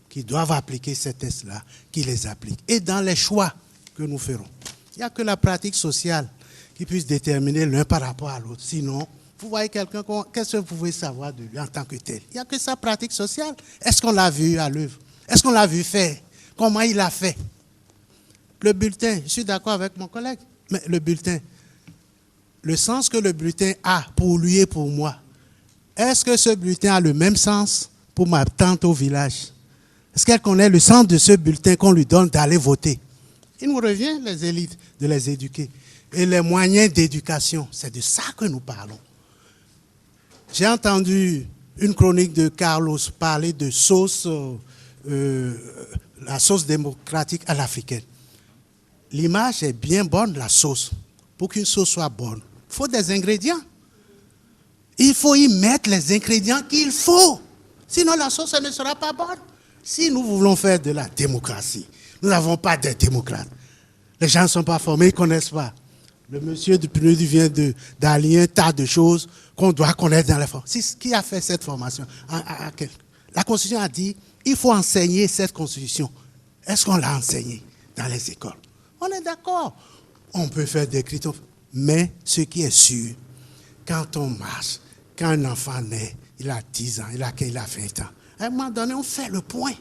qui doivent appliquer ces textes-là, qui les appliquent. Et dans les choix que nous ferons, il n'y a que la pratique sociale qui puisse déterminer l'un par rapport à l'autre. Sinon, vous voyez quelqu'un, qu'est-ce que vous pouvez savoir de lui en tant que tel? Il n'y a que sa pratique sociale. Est-ce qu'on l'a vu à l'œuvre? Est-ce qu'on l'a vu faire? Comment il a fait? Le bulletin, je suis d'accord avec mon collègue, mais le bulletin, le sens que le bulletin a pour lui et pour moi, est-ce que ce bulletin a le même sens pour ma tante au village? Est-ce qu'elle connaît le sens de ce bulletin qu'on lui donne d'aller voter? Il nous revient, les élites, de les éduquer. Et les moyens d'éducation, c'est de ça que nous parlons. J'ai entendu une chronique de Carlos parler de sauce, la sauce démocratique à l'africaine. L'image est bien bonne, la sauce. Pour qu'une sauce soit bonne, il faut des ingrédients. Il faut y mettre les ingrédients qu'il faut. Sinon, la sauce elle ne sera pas bonne. Si nous voulons faire de la démocratie, nous n'avons pas de démocrates. Les gens ne sont pas formés, ils ne connaissent pas. Le monsieur du PNUD vient d'allier un tas de choses qu'on doit connaître dans la formation. Qui a fait cette formation? La Constitution a dit il faut enseigner cette Constitution. Est-ce qu'on l'a enseignée dans les écoles? On est d'accord. On peut faire des critères. Mais ce qui est sûr, quand on marche, quand un enfant naît, il a 10 ans, il a 20 ans. À un moment donné, on fait le point.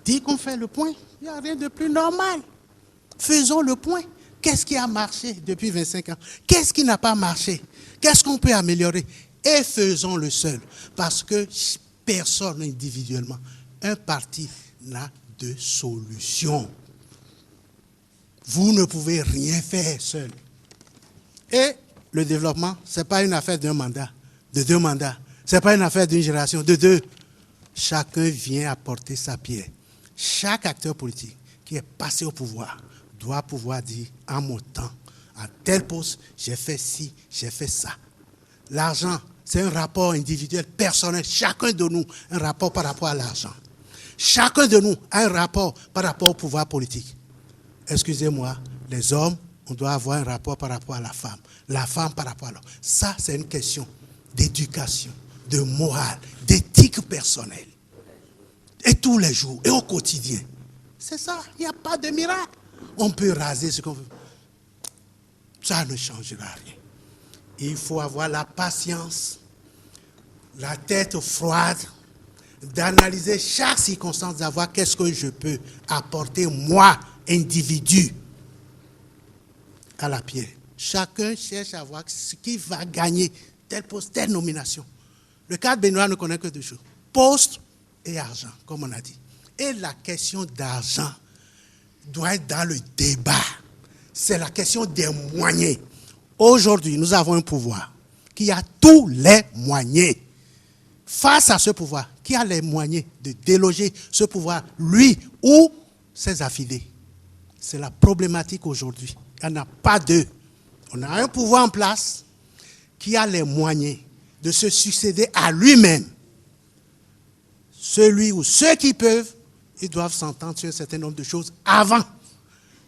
Dès qu'on fait le point, il n'y a rien de plus normal. Faisons le point. Qu'est-ce qui a marché depuis 25 ans? Qu'est-ce qui n'a pas marché? Qu'est-ce qu'on peut améliorer? Et faisons le seul. Parce que personne individuellement, un parti n'a de solution. Vous ne pouvez rien faire seul. Et le développement, ce n'est pas une affaire d'un mandat, de 2 mandats. Ce n'est pas une affaire d'une génération, de 2. Chacun vient apporter sa pierre. Chaque acteur politique qui est passé au pouvoir doit pouvoir dire, en mon temps, à tel poste, j'ai fait ci, j'ai fait ça. L'argent, c'est un rapport individuel, personnel. Chacun de nous a un rapport par rapport à l'argent. Chacun de nous a un rapport par rapport au pouvoir politique. Excusez-moi, les hommes, on doit avoir un rapport par rapport à la femme par rapport à l'homme. Ça, c'est une question d'éducation, de morale, d'éthique personnelle. Et tous les jours, et au quotidien. C'est ça, il n'y a pas de miracle. On peut raser ce qu'on veut. Ça ne changera rien. Il faut avoir la patience, la tête froide, d'analyser chaque circonstance, de savoir qu'est-ce que je peux apporter, moi, individu, à la pierre. Chacun cherche à voir ce qui va gagner tel poste, telle nomination. Le cadre béninois ne connaît que deux choses, poste et argent, comme on a dit. Et la question d'argent doit être dans le débat. C'est la question des moyens. Aujourd'hui, nous avons un pouvoir qui a tous les moyens. Face à ce pouvoir, qui a les moyens de déloger ce pouvoir, lui ou ses affidés. C'est la problématique aujourd'hui. Il n'y en a pas deux. On a un pouvoir en place qui a les moyens de se succéder à lui-même. Celui ou ceux qui peuvent, ils doivent s'entendre sur un certain nombre de choses avant.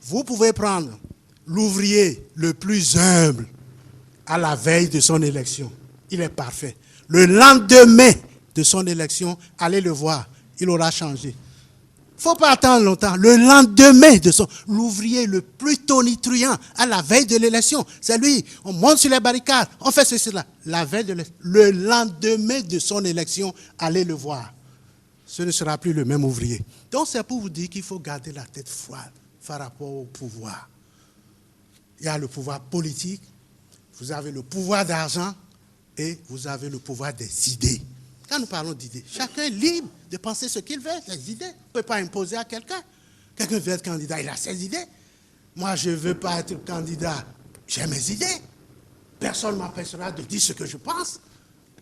Vous pouvez prendre l'ouvrier le plus humble à la veille de son élection. Il est parfait. Le lendemain de son élection, allez le voir, il aura changé. Il ne faut pas attendre longtemps. Le lendemain de l'ouvrier le plus tonitruant à la veille de l'élection, c'est lui. On monte sur les barricades, on fait ceci, cela. La veille de l'élection, le lendemain de son élection, allez le voir. Ce ne sera plus le même ouvrier. Donc c'est pour vous dire qu'il faut garder la tête froide par rapport au pouvoir. Il y a le pouvoir politique, vous avez le pouvoir d'argent et vous avez le pouvoir des idées. Quand nous parlons d'idées, chacun est libre de penser ce qu'il veut, les idées. On ne peut pas imposer à quelqu'un. Quelqu'un veut être candidat, il a ses idées. Moi, je ne veux pas être candidat, j'ai mes idées. Personne ne m'empêchera de dire ce que je pense.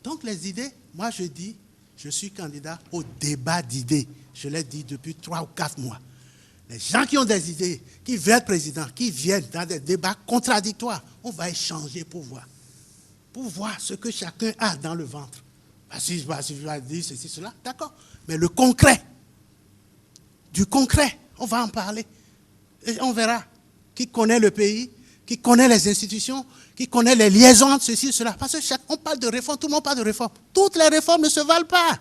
Donc les idées, moi je dis, je suis candidat au débat d'idées. Je l'ai dit depuis 3 ou 4 mois. Les gens qui ont des idées, qui veulent être président, qui viennent dans des débats contradictoires, on va échanger pour voir ce que chacun a dans le ventre. Si je vais dire ceci, cela, d'accord. Mais le concret, du concret, on va en parler. Et on verra qui connaît le pays, qui connaît les institutions, qui connaît les liaisons entre ceci et cela. Parce que on parle de réforme, tout le monde parle de réforme. Toutes les réformes ne se valent pas.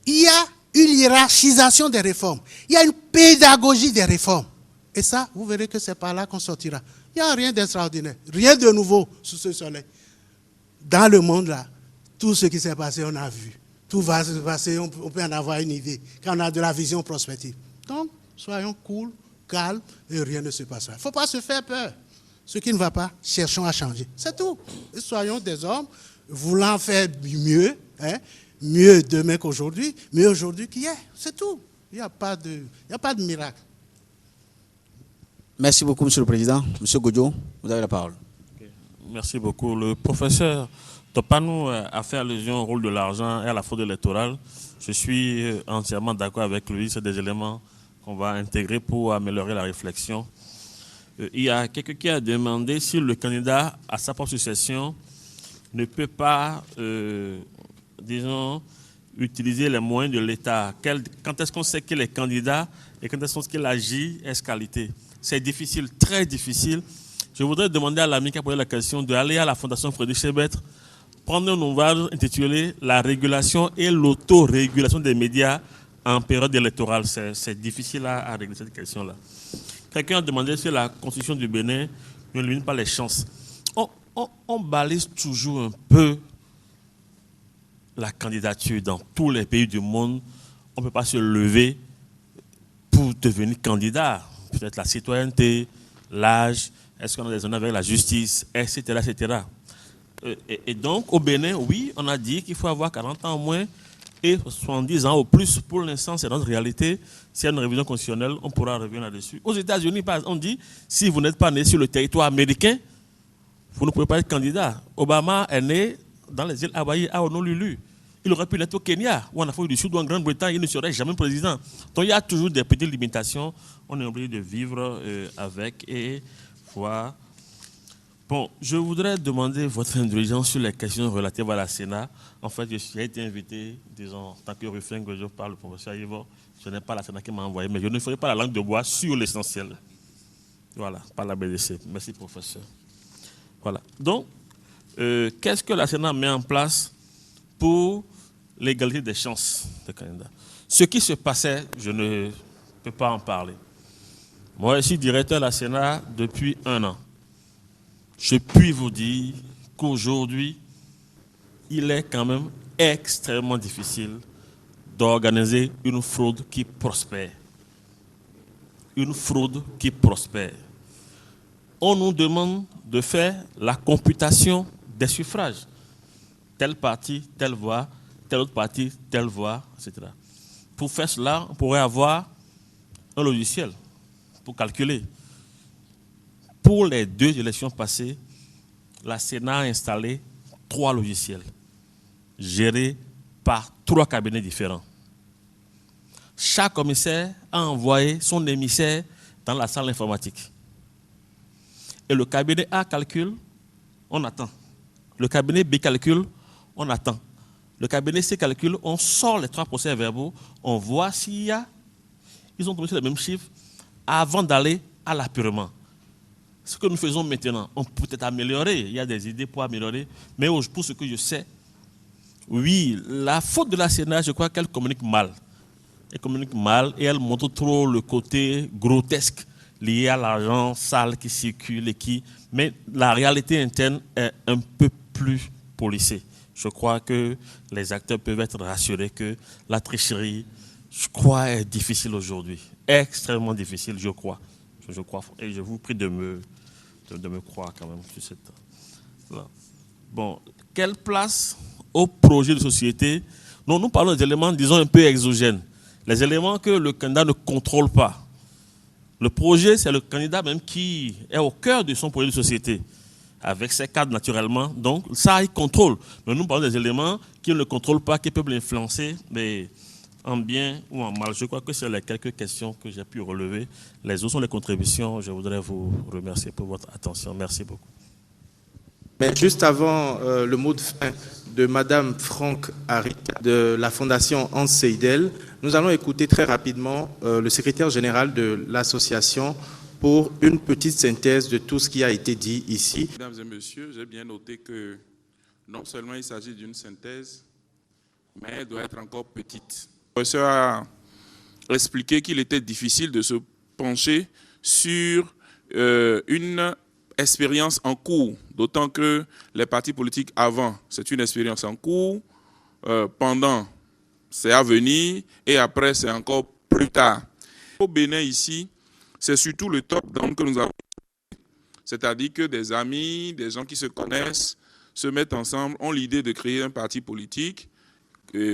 Il y a une hiérarchisation des réformes. Il y a une pédagogie des réformes. Et ça, vous verrez que c'est par là qu'on sortira. Il n'y a rien d'extraordinaire, rien de nouveau sous ce soleil. Dans le monde là, tout ce qui s'est passé, on a vu. Tout va se passer, on peut en avoir une idée, quand on a de la vision prospective. Donc, soyons cool, calmes, et rien ne se passera. Il ne faut pas se faire peur. Ce qui ne va pas, cherchons à changer. C'est tout. Et soyons des hommes voulant faire mieux, mieux demain qu'aujourd'hui, mieux aujourd'hui qu'hier. C'est tout. Il n'y a pas de miracle. Merci beaucoup, Monsieur le Président. Monsieur Godjo, vous avez la parole. Merci beaucoup. Le professeur Topanou a fait allusion au rôle de l'argent et à la fraude électorale. Je suis entièrement d'accord avec lui. C'est des éléments qu'on va intégrer pour améliorer la réflexion. Il y a quelqu'un qui a demandé si le candidat à sa propre succession ne peut pas, disons, utiliser les moyens de l'État. Quand est-ce qu'on sait qu'il est candidat et quand est-ce qu'on sait qu'il agit, est-ce qualité? C'est difficile, très difficile. Je voudrais demander à l'ami qui a posé la question d'aller à la Fondation Frédéric Chebet, prendre un ouvrage intitulé « La régulation et l'autorégulation des médias en période électorale ». C'est difficile à régler cette question-là. Quelqu'un a demandé si la Constitution du Bénin ne limite pas les chances. On balise toujours un peu la candidature dans tous les pays du monde. On ne peut pas se lever pour devenir candidat. Peut-être la citoyenneté, l'âge, est-ce qu'on a des zones avec la justice, etc. etc. Et donc, au Bénin, oui, on a dit qu'il faut avoir 40 ans au moins et 70 ans au plus. Pour l'instant, c'est notre réalité. S'il y a une révision constitutionnelle, on pourra revenir là-dessus. Aux États-Unis, on dit, si vous n'êtes pas né sur le territoire américain, vous ne pouvez pas être candidat. Obama est né dans les îles Hawaï à Honolulu. Il aurait pu naître au Kenya ou en Afrique du Sud ou en Grande-Bretagne, il ne serait jamais président. Donc il y a toujours des petites limitations. On est obligé de vivre avec et voir Bon, je voudrais demander votre indulgence sur les questions relatives à la Sénat. En fait, j'ai été invité, disons, en tant que Rufin Gojo par le professeur Yvon. Ce n'est pas la Sénat qui m'a envoyé, mais je ne ferai pas la langue de bois sur l'essentiel. Voilà, par la BDC. Merci, professeur. Voilà. Donc, qu'est-ce que la Sénat met en place pour l'égalité des chances des candidats? Ce qui se passait, je ne peux pas en parler. Moi, je suis directeur de la Sénat depuis 1 an. Je puis vous dire qu'aujourd'hui, il est quand même extrêmement difficile d'organiser une fraude qui prospère. Une fraude qui prospère. On nous demande de faire la computation des suffrages. Tel parti, telle voix, tel autre parti, telle voix, etc. Pour faire cela, on pourrait avoir un logiciel pour calculer. Pour les 2 élections passées, la Sénat a installé 3 logiciels gérés par 3 cabinets différents. Chaque commissaire a envoyé son émissaire dans la salle informatique. Et le cabinet A calcule, on attend. Le cabinet B calcule, on attend. Le cabinet C calcule, on sort les 3 procès-verbaux, on voit s'il y a, ils ont tombé sur les mêmes chiffres avant d'aller à l'apurement. Ce que nous faisons maintenant, on peut peut-être améliorer, il y a des idées pour améliorer, mais pour ce que je sais, oui, la faute de la Sénat, je crois qu'elle communique mal. Elle communique mal et elle montre trop le côté grotesque lié à l'argent sale qui circule mais la réalité interne est un peu plus policée. Je crois que les acteurs peuvent être rassurés que la tricherie, je crois, est difficile aujourd'hui. Extrêmement difficile, je crois. Je crois. Et je vous prie de me croire quand même sur cette... Là. Bon, quelle place au projet de société? Non, nous parlons des éléments, disons, un peu exogènes. Les éléments que le candidat ne contrôle pas. Le projet, c'est le candidat même qui est au cœur de son projet de société, avec ses cadres naturellement. Donc, ça, il contrôle. Mais nous parlons des éléments qu'il ne contrôle pas, qui peuvent l'influencer, mais en bien ou en mal. Je crois que c'est les quelques questions que j'ai pu relever. Les autres sont les contributions. Je voudrais vous remercier pour votre attention. Merci beaucoup. Mais juste avant le mot de fin de Madame Franck Harit de la Fondation Hans Seidel, nous allons écouter très rapidement le secrétaire général de l'association pour une petite synthèse de tout ce qui a été dit ici. Mesdames et messieurs, j'ai bien noté que non seulement il s'agit d'une synthèse, mais elle doit être encore petite. Le professeur a expliqué qu'il était difficile de se pencher sur une expérience en cours, d'autant que les partis politiques avant, c'est une expérience en cours, pendant, c'est à venir, et après, c'est encore plus tard. Au Bénin, ici, c'est surtout le top-down que nous avons. C'est-à-dire que des amis, des gens qui se connaissent, se mettent ensemble, ont l'idée de créer un parti politique,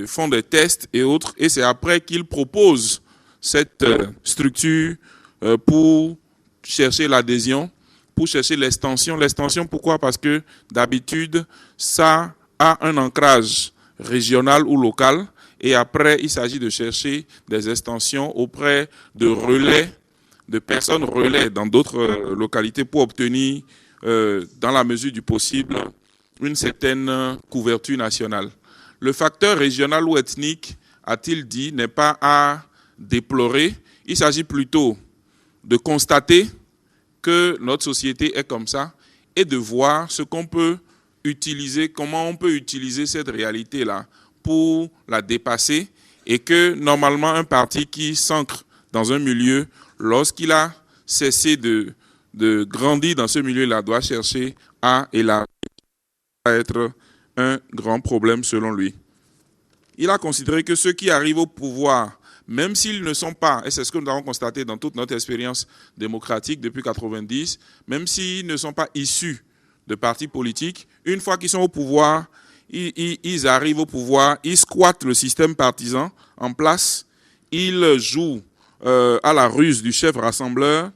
font des tests et autres, et c'est après qu'ils proposent cette structure pour chercher l'adhésion, pour chercher l'extension. L'extension, pourquoi? Parce que d'habitude, ça a un ancrage régional ou local, et après, il s'agit de chercher des extensions auprès de relais, de personnes relais dans d'autres localités pour obtenir, dans la mesure du possible, une certaine couverture nationale. Le facteur régional ou ethnique, a-t-il dit, n'est pas à déplorer. Il s'agit plutôt de constater que notre société est comme ça et de voir ce qu'on peut utiliser, comment on peut utiliser cette réalité-là pour la dépasser, et que normalement un parti qui s'ancre dans un milieu, lorsqu'il a cessé de grandir dans ce milieu-là, doit chercher à élargir, à être un grand problème selon lui. Il a considéré que ceux qui arrivent au pouvoir, même s'ils ne sont pas, et c'est ce que nous avons constaté dans toute notre expérience démocratique depuis 1990, même s'ils ne sont pas issus de partis politiques, une fois qu'ils sont au pouvoir, ils arrivent au pouvoir, ils squattent le système partisan en place, ils jouent à la ruse du chef rassembleur,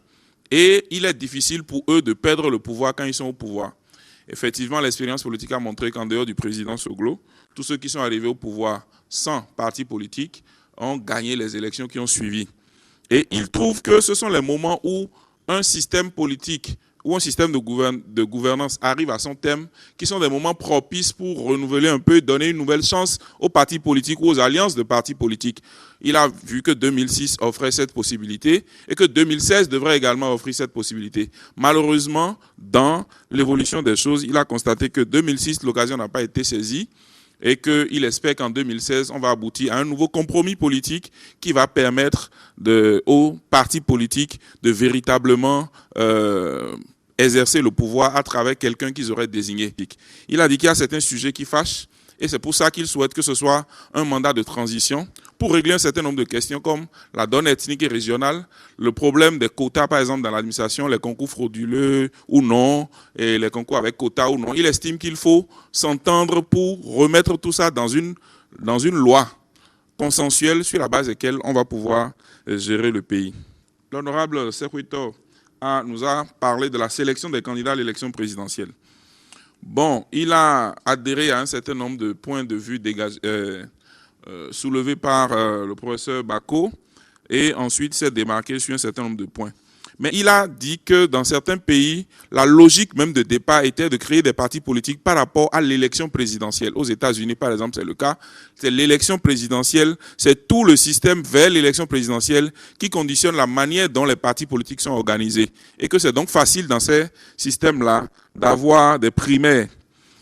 et il est difficile pour eux de perdre le pouvoir quand ils sont au pouvoir. Effectivement, l'expérience politique a montré qu'en dehors du président Soglo, tous ceux qui sont arrivés au pouvoir sans parti politique ont gagné les élections qui ont suivi. Et il trouve que ce sont les moments où un système politique où un système de gouvernance arrive à son terme, qui sont des moments propices pour renouveler un peu, donner une nouvelle chance aux partis politiques ou aux alliances de partis politiques. Il a vu que 2006 offrait cette possibilité et que 2016 devrait également offrir cette possibilité. Malheureusement, dans l'évolution des choses, il a constaté que 2006, l'occasion n'a pas été saisie et qu'il espère qu'en 2016, on va aboutir à un nouveau compromis politique qui va permettre aux partis politiques de véritablement exercer le pouvoir à travers quelqu'un qu'ils auraient désigné. Il a dit qu'il y a certains sujets qui fâchent et c'est pour ça qu'il souhaite que ce soit un mandat de transition pour régler un certain nombre de questions comme la donne ethnique et régionale, le problème des quotas par exemple dans l'administration, les concours frauduleux ou non, et les concours avec quotas ou non. Il estime qu'il faut s'entendre pour remettre tout ça dans une loi consensuelle sur la base de laquelle on va pouvoir gérer le pays. L'honorable Sekwito nous a parlé de la sélection des candidats à l'élection présidentielle. Bon, il a adhéré à un certain nombre de points de vue soulevés par le professeur Bako et ensuite s'est démarqué sur un certain nombre de points. Mais il a dit que dans certains pays, la logique même de départ était de créer des partis politiques par rapport à l'élection présidentielle. Aux États-Unis, par exemple, c'est le cas. C'est l'élection présidentielle, c'est tout le système vers l'élection présidentielle qui conditionne la manière dont les partis politiques sont organisés. Et que c'est donc facile dans ces systèmes-là d'avoir des primaires.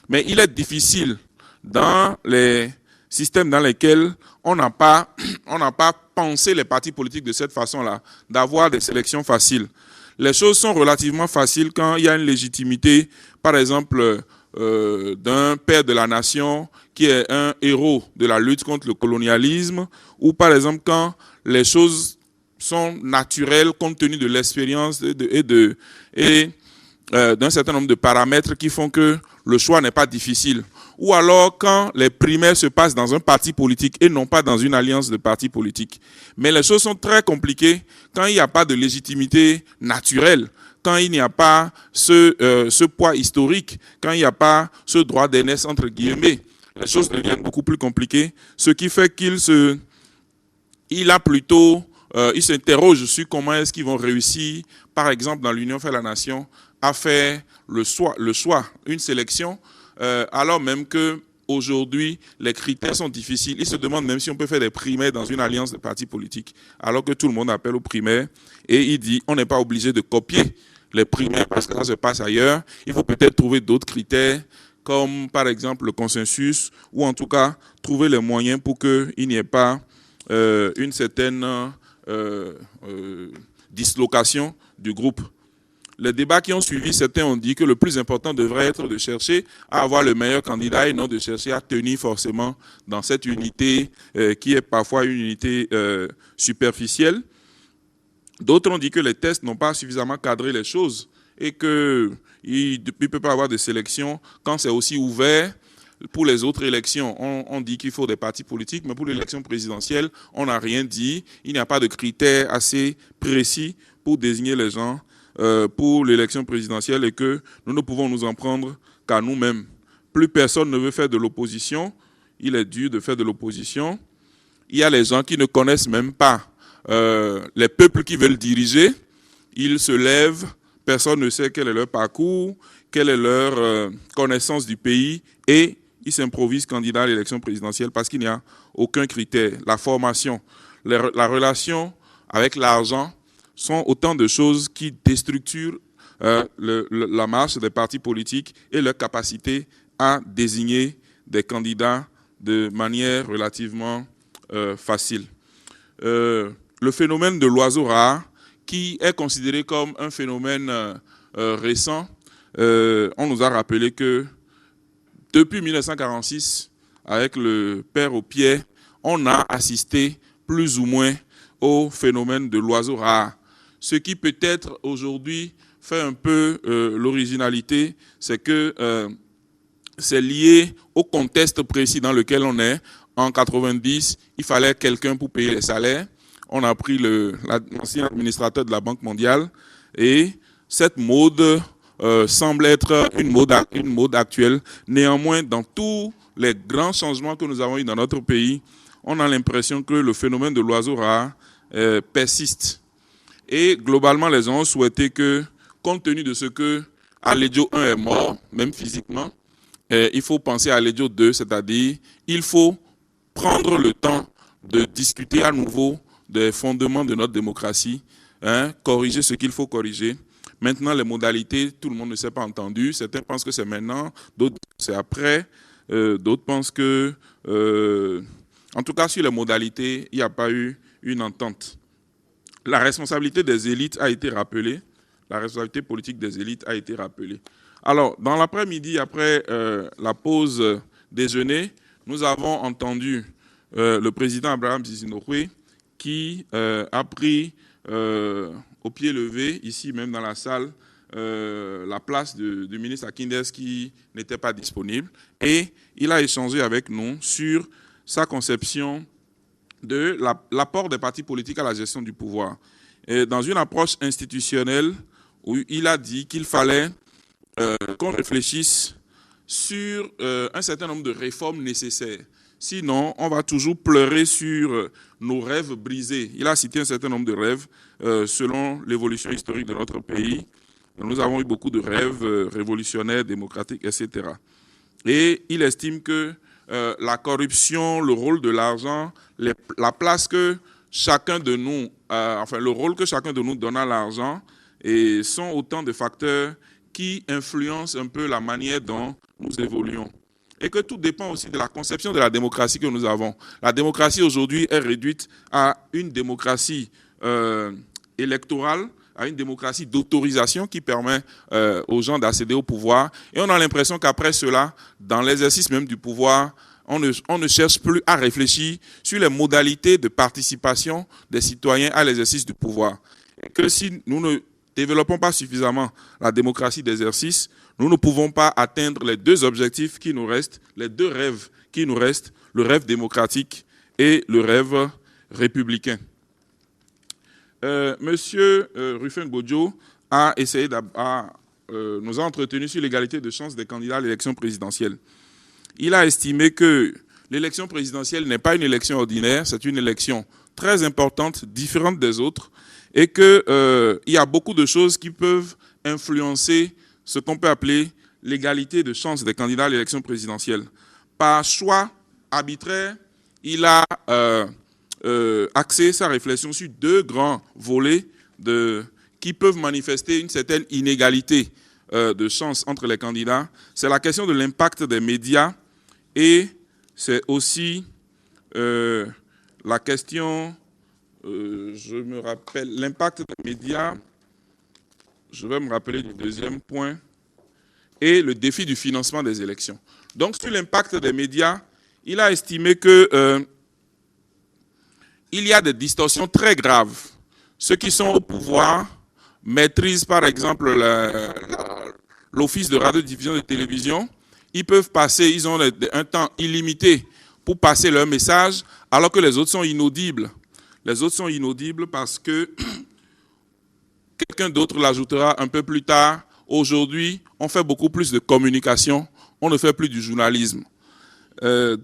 Mais il est difficile dans les systèmes dans lesquels on n'a pas pensé les partis politiques de cette façon-là, d'avoir des sélections faciles. Les choses sont relativement faciles quand il y a une légitimité, par exemple, d'un père de la nation qui est un héros de la lutte contre le colonialisme, ou par exemple quand les choses sont naturelles compte tenu de l'expérience et d'un certain nombre de paramètres qui font que le choix n'est pas difficile. Ou alors quand les primaires se passent dans un parti politique et non pas dans une alliance de partis politiques. Mais les choses sont très compliquées quand il n'y a pas de légitimité naturelle, quand il n'y a pas ce poids historique, quand il n'y a pas ce droit d'aînesse entre guillemets. Les choses deviennent beaucoup plus compliquées, ce qui fait qu'il s'interroge sur comment est-ce qu'ils vont réussir, par exemple dans l'Union fait la nation, à faire le choix, une sélection, alors même que aujourd'hui les critères sont difficiles. Il se demande même si on peut faire des primaires dans une alliance de partis politiques, alors que tout le monde appelle aux primaires. Et il dit on n'est pas obligé de copier les primaires parce que ça se passe ailleurs. Il faut peut-être trouver d'autres critères, comme par exemple le consensus, ou en tout cas trouver les moyens pour qu'il n'y ait pas une certaine dislocation du groupe. Les débats qui ont suivi, certains ont dit que le plus important devrait être de chercher à avoir le meilleur candidat et non de chercher à tenir forcément dans cette unité qui est parfois une unité superficielle. D'autres ont dit que les tests n'ont pas suffisamment cadré les choses et qu'il ne peut pas avoir de sélection quand c'est aussi ouvert. Pour les autres élections, on dit qu'il faut des partis politiques, mais pour l'élection présidentielle, on n'a rien dit. Il n'y a pas de critères assez précis pour désigner les gens pour l'élection présidentielle et que nous ne pouvons nous en prendre qu'à nous-mêmes. Plus personne ne veut faire de l'opposition. Il est dur de faire de l'opposition. Il y a les gens qui ne connaissent même pas les peuples qui veulent diriger. Ils se lèvent, personne ne sait quel est leur parcours, quelle est leur connaissance du pays et ils s'improvisent candidats à l'élection présidentielle parce qu'il n'y a aucun critère. La formation, la relation avec l'argent sont autant de choses qui déstructurent la marche des partis politiques et leur capacité à désigner des candidats de manière relativement facile. Le phénomène de l'oiseau rare, qui est considéré comme un phénomène récent, on nous a rappelé que depuis 1946, avec le père Oppiet, on a assisté plus ou moins au phénomène de l'oiseau rare. Ce qui peut-être aujourd'hui fait un peu l'originalité, c'est que c'est lié au contexte précis dans lequel on est. En 90, il fallait quelqu'un pour payer les salaires. On a pris l'ancien administrateur de la Banque mondiale et cette mode semble être une mode actuelle. Néanmoins, dans tous les grands changements que nous avons eu dans notre pays, on a l'impression que le phénomène de l'oiseau rare persiste. Et globalement, les gens ont souhaité compte tenu de ce que Alédio 1 est mort, même physiquement, il faut penser à Alédio 2, c'est-à-dire il faut prendre le temps de discuter à nouveau des fondements de notre démocratie, corriger ce qu'il faut corriger. Maintenant, les modalités, tout le monde ne s'est pas entendu. Certains pensent que c'est maintenant, d'autres c'est après, d'autres pensent que... en tout cas, sur les modalités, il n'y a pas eu une entente. La responsabilité des élites a été rappelée. La responsabilité politique des élites a été rappelée. Alors, dans l'après-midi, après la pause déjeuner, nous avons entendu le président Abraham Zizinokwe qui a pris au pied levé, ici même dans la salle, la place du ministre Akindes qui n'était pas disponible. Et il a échangé avec nous sur sa conception de l'apport des partis politiques à la gestion du pouvoir. Et dans une approche institutionnelle où il a dit qu'il fallait qu'on réfléchisse sur un certain nombre de réformes nécessaires. Sinon, on va toujours pleurer sur nos rêves brisés. Il a cité un certain nombre de rêves selon l'évolution historique de notre pays. Nous avons eu beaucoup de rêves révolutionnaires, démocratiques, etc. Et il estime que la corruption, le rôle de l'argent, la place que chacun de nous, le rôle que chacun de nous donne à l'argent, sont autant de facteurs qui influencent un peu la manière dont nous évoluons. Et que tout dépend aussi de la conception de la démocratie que nous avons. La démocratie aujourd'hui est réduite à une démocratie électorale, à une démocratie d'autorisation qui permet aux gens d'accéder au pouvoir. Et on a l'impression qu'après cela, dans l'exercice même du pouvoir, on ne cherche plus à réfléchir sur les modalités de participation des citoyens à l'exercice du pouvoir. Et que si nous ne développons pas suffisamment la démocratie d'exercice, nous ne pouvons pas atteindre les deux objectifs qui nous restent, les deux rêves qui nous restent, le rêve démocratique et le rêve républicain. Monsieur Rufin Godjo a essayé nous a entretenu sur l'égalité de chances des candidats à l'élection présidentielle. Il a estimé que l'élection présidentielle n'est pas une élection ordinaire, c'est une élection très importante, différente des autres, et qu'il y a beaucoup de choses qui peuvent influencer ce qu'on peut appeler l'égalité de chances des candidats à l'élection présidentielle. Par choix arbitraire, il a axé sa réflexion sur deux grands volets qui peuvent manifester une certaine inégalité de chances entre les candidats. C'est la question de l'impact des médias et c'est aussi la question, je me rappelle, l'impact des médias, je vais me rappeler du deuxième point, et le défi du financement des élections. Donc, sur l'impact des médias, il a estimé que il y a des distorsions très graves. Ceux qui sont au pouvoir maîtrisent, par exemple, l'office de radiodiffusion et de télévision. Ils peuvent passer, ils ont un temps illimité pour passer leur message, alors que les autres sont inaudibles. Les autres sont inaudibles parce que quelqu'un d'autre l'ajoutera un peu plus tard. Aujourd'hui, on fait beaucoup plus de communication, on ne fait plus du journalisme.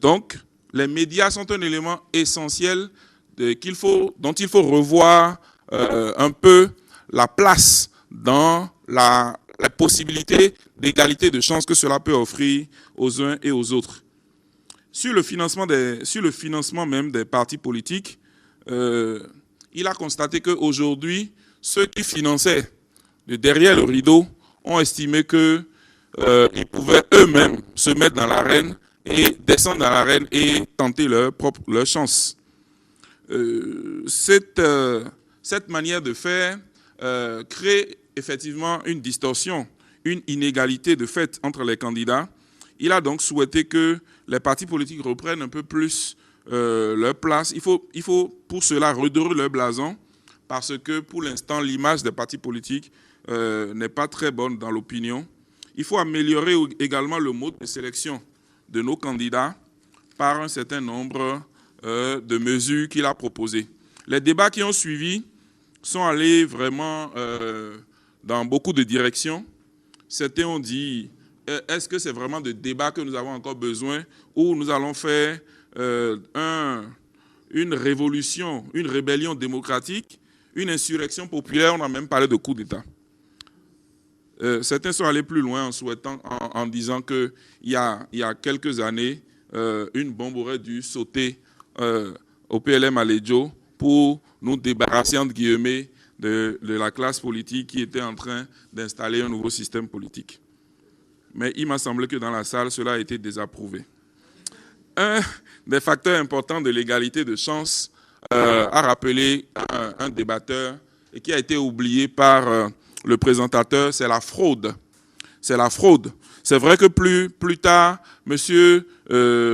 Donc, les médias sont un élément essentiel dont il faut revoir un peu la place dans la possibilité d'égalité de chances que cela peut offrir aux uns et aux autres. Sur le financement même des partis politiques, il a constaté qu'aujourd'hui, ceux qui finançaient de derrière le rideau ont estimé qu'ils pouvaient eux-mêmes se mettre dans l'arène et descendre dans l'arène et tenter leur chance. Cette manière de faire crée effectivement une distorsion, une inégalité de fait entre les candidats. Il a donc souhaité que les partis politiques reprennent un peu plus leur place. Il faut pour cela redorer leur blason parce que pour l'instant, l'image des partis politiques n'est pas très bonne dans l'opinion. Il faut améliorer également le mode de sélection de nos candidats par un certain nombre de mesures qu'il a proposées. Les débats qui ont suivi sont allés vraiment dans beaucoup de directions. Certains ont dit, est-ce que c'est vraiment de débats que nous avons encore besoin ou nous allons faire une révolution, une rébellion démocratique, une insurrection populaire, on a même parlé de coup d'État. certains sont allés plus loin en souhaitant, en disant qu'il y a quelques années, une bombe aurait dû sauter au PLM à Ledjo pour nous débarrasser, entre guillemets, de la classe politique qui était en train d'installer un nouveau système politique. Mais il m'a semblé que dans la salle, cela a été désapprouvé. Un des facteurs importants de l'égalité de chance a rappelé un débatteur et qui a été oublié par le présentateur, c'est la fraude. C'est la fraude. C'est vrai que plus tard, M.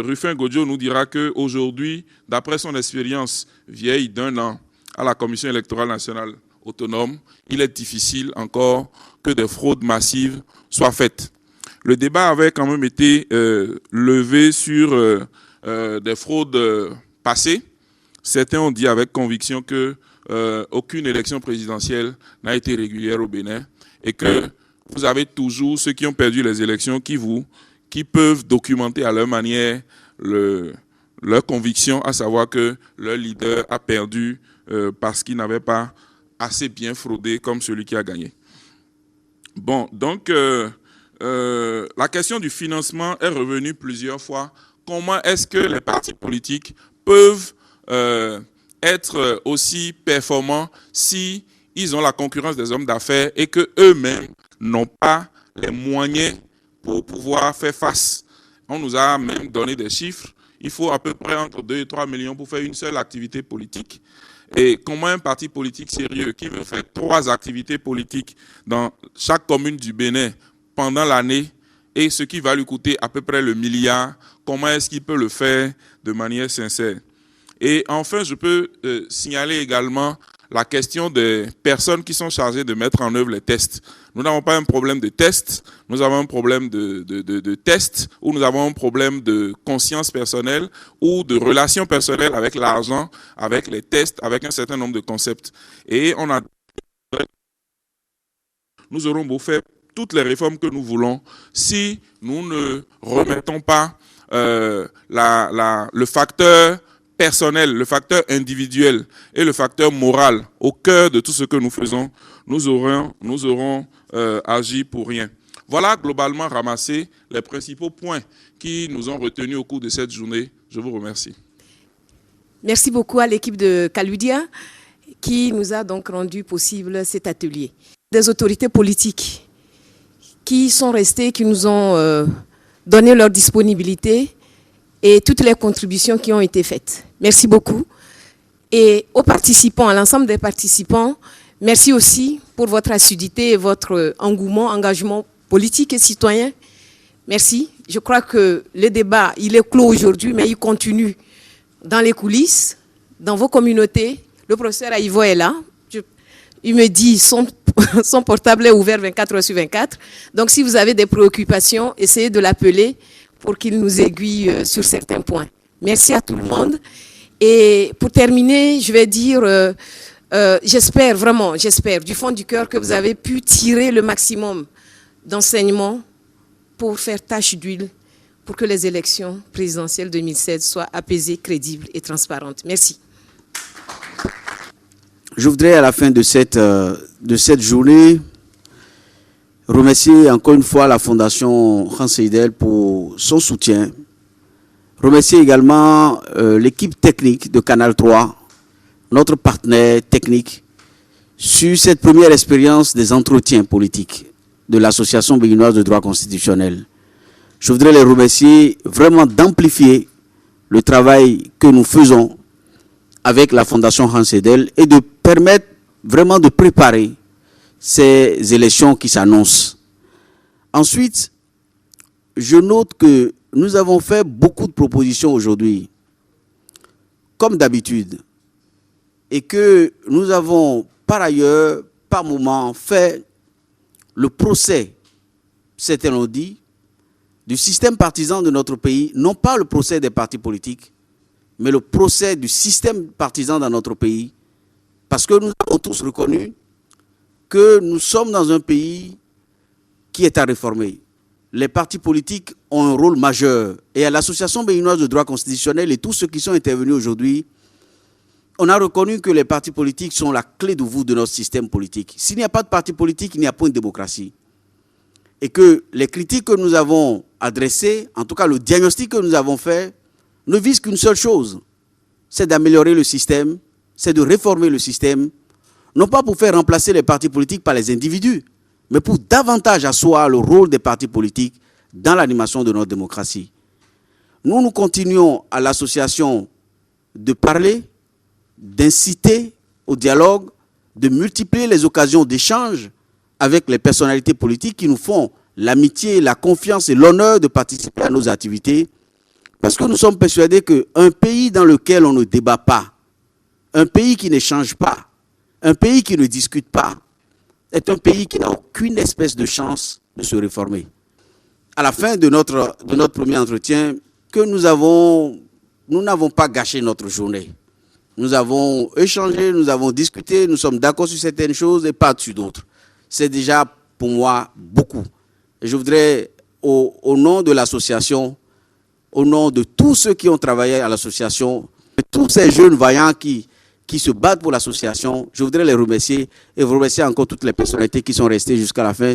Rufin Godjo nous dira qu'aujourd'hui, d'après son expérience vieille d'1 an à la Commission électorale nationale autonome, il est difficile encore que des fraudes massives soient faites. Le débat avait quand même été levé sur des fraudes passées. Certains ont dit avec conviction que aucune élection présidentielle n'a été régulière au Bénin et que vous avez toujours ceux qui ont perdu les élections qui peuvent documenter à leur manière leur conviction, à savoir que leur leader a perdu parce qu'il n'avait pas assez bien fraudé comme celui qui a gagné. Bon, donc la question du financement est revenue plusieurs fois. Comment est-ce que les partis politiques peuvent être aussi performants si ils ont la concurrence des hommes d'affaires et qu'eux-mêmes n'ont pas les moyens pour pouvoir faire face? On nous a même donné des chiffres. Il faut à peu près entre 2 et 3 millions pour faire une seule activité politique. Et comment un parti politique sérieux qui veut faire 3 activités politiques dans chaque commune du Bénin pendant l'année et ce qui va lui coûter à peu près le milliard, comment est-ce qu'il peut le faire de manière sincère? Et enfin, je peux signaler également la question des personnes qui sont chargées de mettre en œuvre les tests. Nous n'avons pas un problème de tests, nous avons un problème de tests, ou nous avons un problème de conscience personnelle ou de relation personnelle avec l'argent, avec les tests, avec un certain nombre de concepts. Et nous aurons beau faire toutes les réformes que nous voulons, si nous ne remettons pas le facteur personnel, le facteur individuel et le facteur moral au cœur de tout ce que nous faisons, nous aurons agi pour rien. Voilà globalement ramassé les principaux points qui nous ont retenus au cours de cette journée. Je vous remercie. Merci beaucoup à l'équipe de Kaludia qui nous a donc rendu possible cet atelier. Des autorités politiques qui sont restées, qui nous ont donné leur disponibilité et toutes les contributions qui ont été faites. Merci beaucoup. Et aux participants, à l'ensemble des participants, merci aussi pour votre assiduité et votre engagement politique et citoyen. Merci. Je crois que le débat, il est clos aujourd'hui, mais il continue dans les coulisses, dans vos communautés. Le professeur Aïvo est là. Il me dit son portable est ouvert 24 heures sur 24. Donc si vous avez des préoccupations, essayez de l'appeler pour qu'il nous aiguille sur certains points. Merci à tout le monde. Et pour terminer, je vais dire, j'espère vraiment, du fond du cœur que vous avez pu tirer le maximum d'enseignements pour faire tache d'huile, pour que les élections présidentielles 2016 soient apaisées, crédibles et transparentes. Merci. Je voudrais à la fin de cette journée remercier encore une fois la Fondation Hans Seidel pour son soutien. Remercier également l'équipe technique de Canal 3, notre partenaire technique, sur cette première expérience des entretiens politiques de l'Association béninoise de droit constitutionnel. Je voudrais les remercier vraiment d'amplifier le travail que nous faisons avec la Fondation Hans Seidel et de permettre vraiment de préparer ces élections qui s'annoncent. Ensuite, je note que nous avons fait beaucoup de propositions aujourd'hui, comme d'habitude, et que nous avons par ailleurs, par moment, fait le procès, certains l'ont dit, du système partisan de notre pays, non pas le procès des partis politiques, mais le procès du système partisan dans notre pays, parce que nous avons tous reconnu que nous sommes dans un pays qui est à réformer. Les partis politiques ont un rôle majeur. Et à l'Association béninoise de droit constitutionnel et tous ceux qui sont intervenus aujourd'hui, on a reconnu que les partis politiques sont la clé de voûte de notre système politique. S'il n'y a pas de parti politique, il n'y a pas de démocratie. et que les critiques que nous avons adressées, en tout cas le diagnostic que nous avons fait, ne vise qu'une seule chose, c'est d'améliorer le système, c'est de réformer le système, non pas pour faire remplacer les partis politiques par les individus, mais pour davantage asseoir le rôle des partis politiques dans l'animation de notre démocratie. Nous continuons à l'association de parler, d'inciter au dialogue, de multiplier les occasions d'échange avec les personnalités politiques qui nous font l'amitié, la confiance et l'honneur de participer à nos activités, parce que nous sommes persuadés qu'un pays dans lequel on ne débat pas, un pays qui n'échange pas, un pays qui ne discute pas, est un pays qui n'a aucune espèce de chance de se réformer. À la fin de notre premier entretien, nous n'avons pas gâché notre journée. Nous avons échangé, nous avons discuté, nous sommes d'accord sur certaines choses et pas sur d'autres. C'est déjà pour moi beaucoup. Et je voudrais, au nom de l'association, au nom de tous ceux qui ont travaillé à l'association, tous ces jeunes vaillants qui se battent pour l'association, je voudrais les remercier et vous remercier encore toutes les personnalités qui sont restées jusqu'à la fin.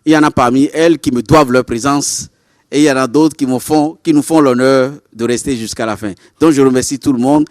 Il y en a parmi elles qui me doivent leur présence et il y en a d'autres qui nous font l'honneur de rester jusqu'à la fin. Donc je remercie tout le monde.